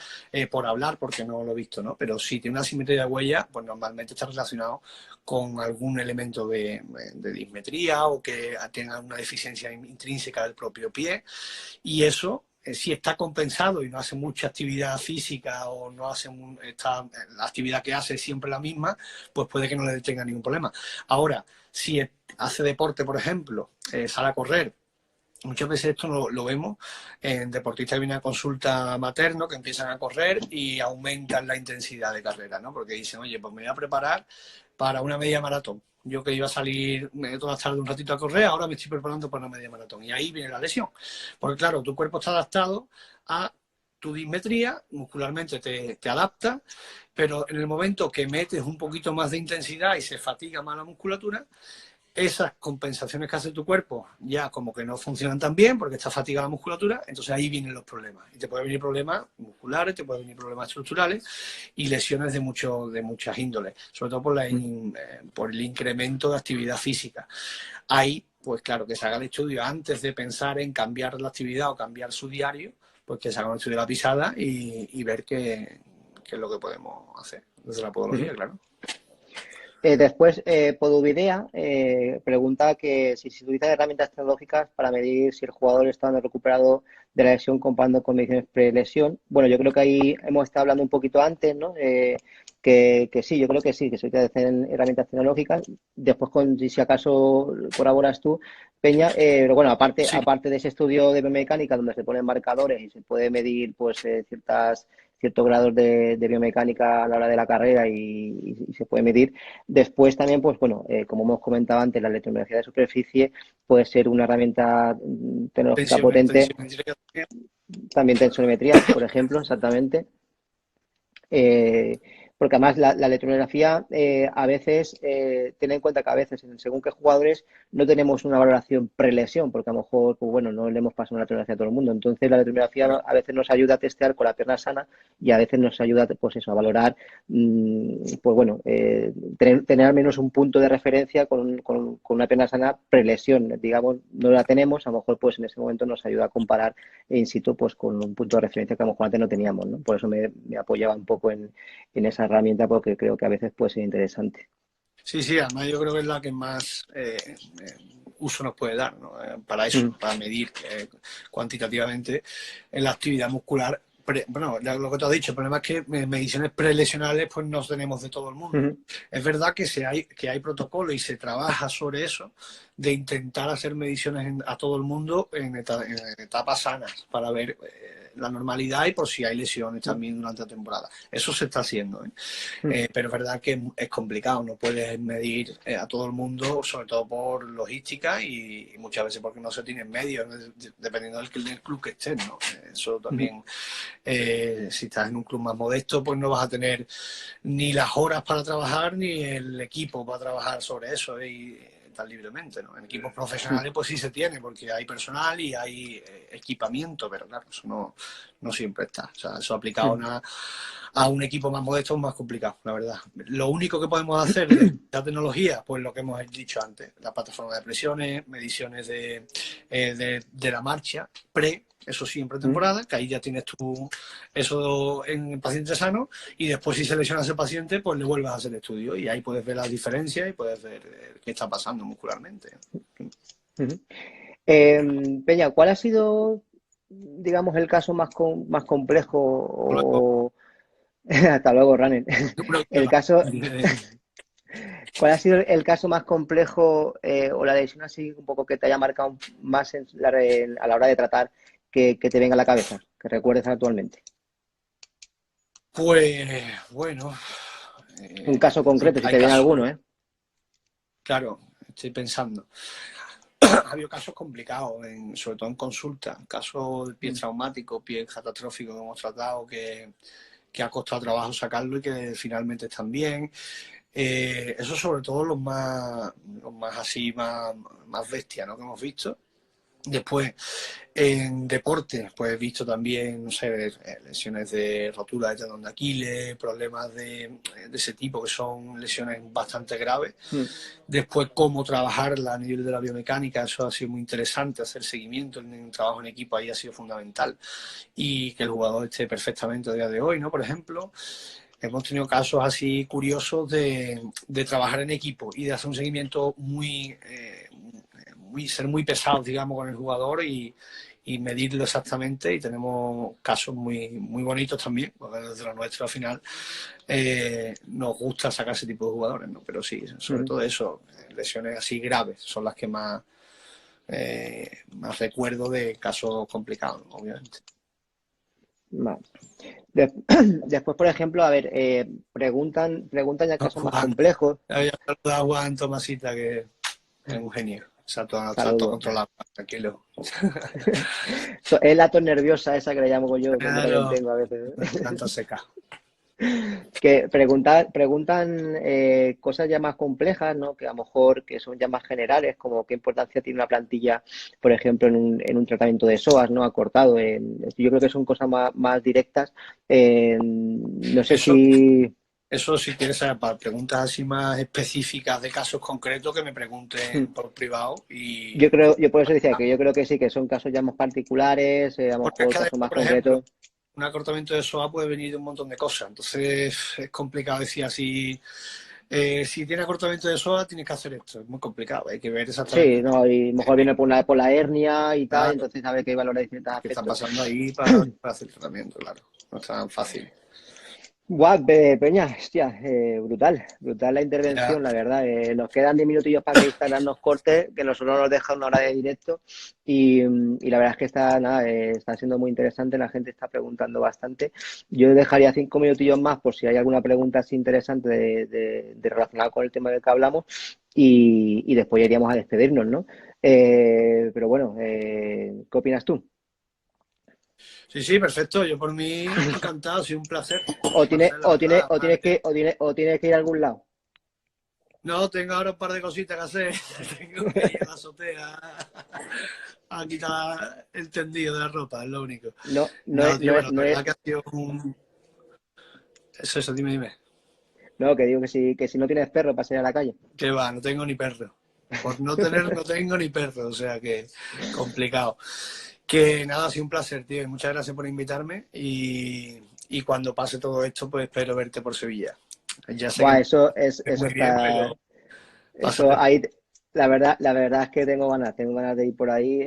por hablar, porque no lo he visto, ¿no? Pero si tiene una simetría de huella, pues normalmente está relacionado con algún elemento de dismetría o que tenga una deficiencia intrínseca del propio pie, y eso, si está compensado y no hace mucha actividad física o no hace la actividad que hace es siempre la misma, pues puede que no le tenga ningún problema. Ahora, si hace deporte, por ejemplo, sale a correr, muchas veces esto lo vemos en deportistas que vienen a consulta materno, que empiezan a correr y aumentan la intensidad de carrera, ¿no? Porque dicen, oye, pues me voy a preparar para una media maratón. Yo que iba a salir toda la tarde un ratito a correr, ahora me estoy preparando para una media maratón. Y ahí viene la lesión. Porque claro, tu cuerpo está adaptado a tu dismetría, muscularmente te adapta, pero en el momento que metes un poquito más de intensidad y se fatiga más la musculatura, esas compensaciones que hace tu cuerpo ya como que no funcionan tan bien porque está fatigada la musculatura, entonces ahí vienen los problemas. Y te pueden venir problemas musculares, te pueden venir problemas estructurales y lesiones de muchas índoles, sobre todo por el incremento de actividad física. Ahí, pues claro, que se haga el estudio antes de pensar en cambiar la actividad o cambiar su diario, pues que se haga un estudio de la pisada y ver qué es lo que podemos hacer desde la podología, claro.
Después, Poduvidea pregunta que si se utilizan herramientas tecnológicas para medir si el jugador está recuperado de la lesión comparando condiciones pre-lesión. Bueno, yo creo que ahí hemos estado hablando un poquito antes, ¿no? Que sí, yo creo que sí, que se utilizan herramientas tecnológicas. Después, si acaso colaboras tú, Peña, pero bueno, aparte de ese estudio de biomecánica donde se ponen marcadores y se puede medir pues ciertos grados de biomecánica a la hora de la carrera y se puede medir. Después también, pues bueno, como hemos comentado antes, la electromiografía de superficie puede ser una herramienta tecnológica potente. También tensometría, por ejemplo, exactamente. porque además la electromiografía a veces, ten en cuenta que a veces, según qué jugadores, no tenemos una valoración prelesión, porque a lo mejor, pues bueno, no le hemos pasado una electromiografía a todo el mundo. Entonces la electromiografía
Claro.
a veces nos ayuda a testear con la pierna sana y a veces nos ayuda, pues eso, a valorar, pues bueno, tener al menos un punto de referencia con una pierna sana prelesión. Digamos, no la tenemos, a lo mejor pues en ese momento nos ayuda a comparar in situ pues con un punto de referencia que a lo mejor antes no teníamos, ¿no? Por eso me apoyaba un poco en esa herramienta porque creo que a veces puede ser interesante.
Sí, sí, además yo creo que es la que más uso nos puede dar, ¿no? Para eso,
Mm.
para medir cuantitativamente en la actividad muscular. Bueno, lo que tú has dicho, el problema es que mediciones prelesionales pues no tenemos de todo el mundo.
Mm.
Es verdad que hay protocolo y se trabaja sobre eso, de intentar hacer mediciones a todo el mundo en etapas sanas para ver la normalidad y por si hay lesiones también durante la temporada. Eso se está haciendo, ¿eh? Pero es verdad que es complicado, no puedes medir a todo el mundo, sobre todo por logística y muchas veces porque no se tienen medios, dependiendo del club que estés, ¿no? Eso también, si estás en un club más modesto, pues no vas a tener ni las horas para trabajar ni el equipo para trabajar sobre eso y tan libremente, ¿no? En equipos profesionales pues sí se tiene, porque hay personal y hay equipamiento, pero claro, eso no siempre está. O sea, eso aplicado a un equipo más modesto es más complicado, la verdad. Lo único que podemos hacer de la tecnología, pues lo que hemos dicho antes, la plataforma de presiones, mediciones de la marcha, eso sí, en pretemporada, que ahí ya tienes tú eso en paciente sano, y después si seleccionas ese paciente, pues le vuelves a hacer estudio y ahí puedes ver las diferencias y puedes ver qué está pasando muscularmente.
Peña, ¿cuál ha sido, digamos, el caso más complejo
Luego,
o hasta luego, Ranen? El caso, ¿cuál ha sido el caso más complejo o la lesión así un poco que te haya marcado más a la hora de tratar que te venga a la cabeza, que recuerdes actualmente?
pues bueno,
Un caso concreto, si
hay
te viene
casos,
alguno, ¿eh?
claro, estoy pensando. Ha habido casos complicados, sobre todo en consulta, casos de pie traumático, pie catastrófico que hemos tratado, que ha costado trabajo sacarlo y que finalmente están bien. Eso sobre todo los más así, más bestias, ¿no? Que hemos visto. Después, en deporte, pues he visto también, no sé, lesiones de rotura de tendón de Aquiles, problemas de ese tipo, que son lesiones bastante graves. Después, cómo trabajarla a nivel de la biomecánica, eso ha sido muy interesante, hacer seguimiento en un trabajo en equipo ahí ha sido fundamental. Y que el jugador esté perfectamente a día de hoy, ¿no? Por ejemplo, hemos tenido casos así curiosos de trabajar en equipo y de hacer un seguimiento ser muy pesados, digamos, con el jugador y medirlo exactamente. Y tenemos casos muy bonitos también, porque desde lo nuestro al final nos gusta sacar ese tipo de jugadores, ¿no? Pero sí, sobre todo eso, lesiones así graves son las que más recuerdo de casos complicados, ¿no? Obviamente.
Vale. Después, por ejemplo, a ver, preguntan ya casos más
Juan,
complejos.
había saludado a Juan Tomasita, que es un genio. Está todo
Saludos.
controlado, tranquilo.
Es la tos nerviosa esa que le llamo yo, que yo también
Claro,
tengo a veces.
tanta seca.
Que preguntan cosas ya más complejas, ¿no? Que a lo mejor que son ya más generales, como qué importancia tiene una plantilla, por ejemplo, en un tratamiento de psoas, ¿no? Acortado. Yo creo que son cosas más directas. No sé
Eso,
si...
eso si quieres saber, para preguntas así más específicas de casos concretos, que me pregunten por privado.
Yo por eso decía que yo creo que sí, que son casos ya más particulares, a lo
Porque es
mejor
que
casos
además,
más
por ejemplo,
concretos.
un acortamiento de SOA puede venir de un montón de cosas. Entonces es complicado decir así. Si tiene acortamiento de SOA, tienes que hacer esto. Es muy complicado. Hay que ver exactamente
Sí, no, y a lo mejor viene por la hernia y tal,
claro,
entonces sabe que hay valores de ciertos
qué está
aspectos.
pasando ahí para hacer el tratamiento, claro. No es tan fácil.
Guau, Peña, hostia, brutal la
Ya,
intervención, la verdad. Nos quedan 10 minutillos para que Instagram nos corte, que nosotros nos deja una hora de directo y la verdad es que está siendo muy interesante, la gente está preguntando bastante. Yo dejaría 5 minutillos más por si hay alguna pregunta así interesante de relacionada con el tema del que hablamos y después ya iríamos a despedirnos, ¿no? Pero bueno, ¿qué opinas tú?
Sí, sí, perfecto. Yo por mí encantado, ha sido un placer.
O tienes,
La verdad,
o tienes que ir a algún lado.
no, tengo ahora un par de cositas que hacer. Tengo que ir a la azotea a quitar el tendido de la ropa, es lo único.
No, no,
No, tío,
no,
bueno,
no,
la verdad que ha sido Eso, dime.
no, que digo que si no tienes perro para salir a la calle.
Que va, no tengo ni perro. Por no tener, no tengo ni perro, o sea que complicado. Que nada, ha sido un placer, tío, y muchas gracias por invitarme y cuando pase todo esto, pues espero verte por Sevilla. Ya sé que
Buah,
no es
eso
muy bien,
está,
pero
eso
pásate.
ahí, la verdad es que tengo ganas de ir por ahí,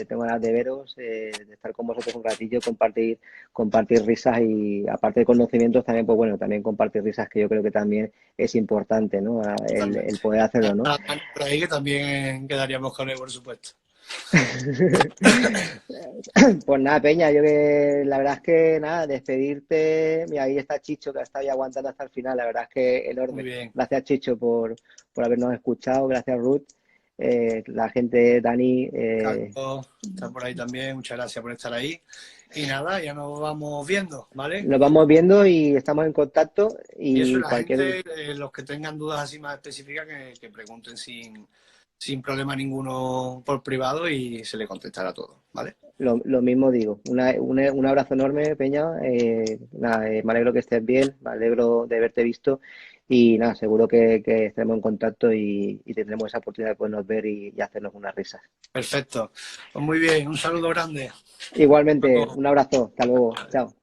tengo ganas de veros, de estar con vosotros un ratillo, compartir risas y aparte de conocimientos también, pues bueno, también compartir risas que yo creo que también es importante, ¿no? El
Totalmente.
poder hacerlo, ¿no?
A Dani por ahí que también quedaríamos con él, por supuesto.
Pues nada, Peña, yo que la verdad es que nada, despedirte, mira, ahí está Chicho que ha estado ahí aguantando hasta el final, la verdad es que
Muy
enorme.
bien.
Gracias Chicho por habernos escuchado, gracias Ruth, la gente, Dani,
Carlos está por ahí también, muchas gracias por estar ahí. Y nada, ya nos vamos viendo, ¿vale?
nos vamos viendo y estamos en contacto
Y eso, y
y
la
cualquier,
gente, los que tengan dudas así más específicas, que pregunten sin problema ninguno por privado y se le contestará todo, ¿vale?
lo mismo digo. Un abrazo enorme, Peña, nada, me alegro que estés bien, me alegro de haberte visto y nada, seguro que estaremos en contacto y tendremos esa oportunidad de podernos ver y hacernos unas risas.
Perfecto. Pues muy bien, un saludo grande. Hasta
Igualmente,
luego.
un abrazo, hasta luego, chao.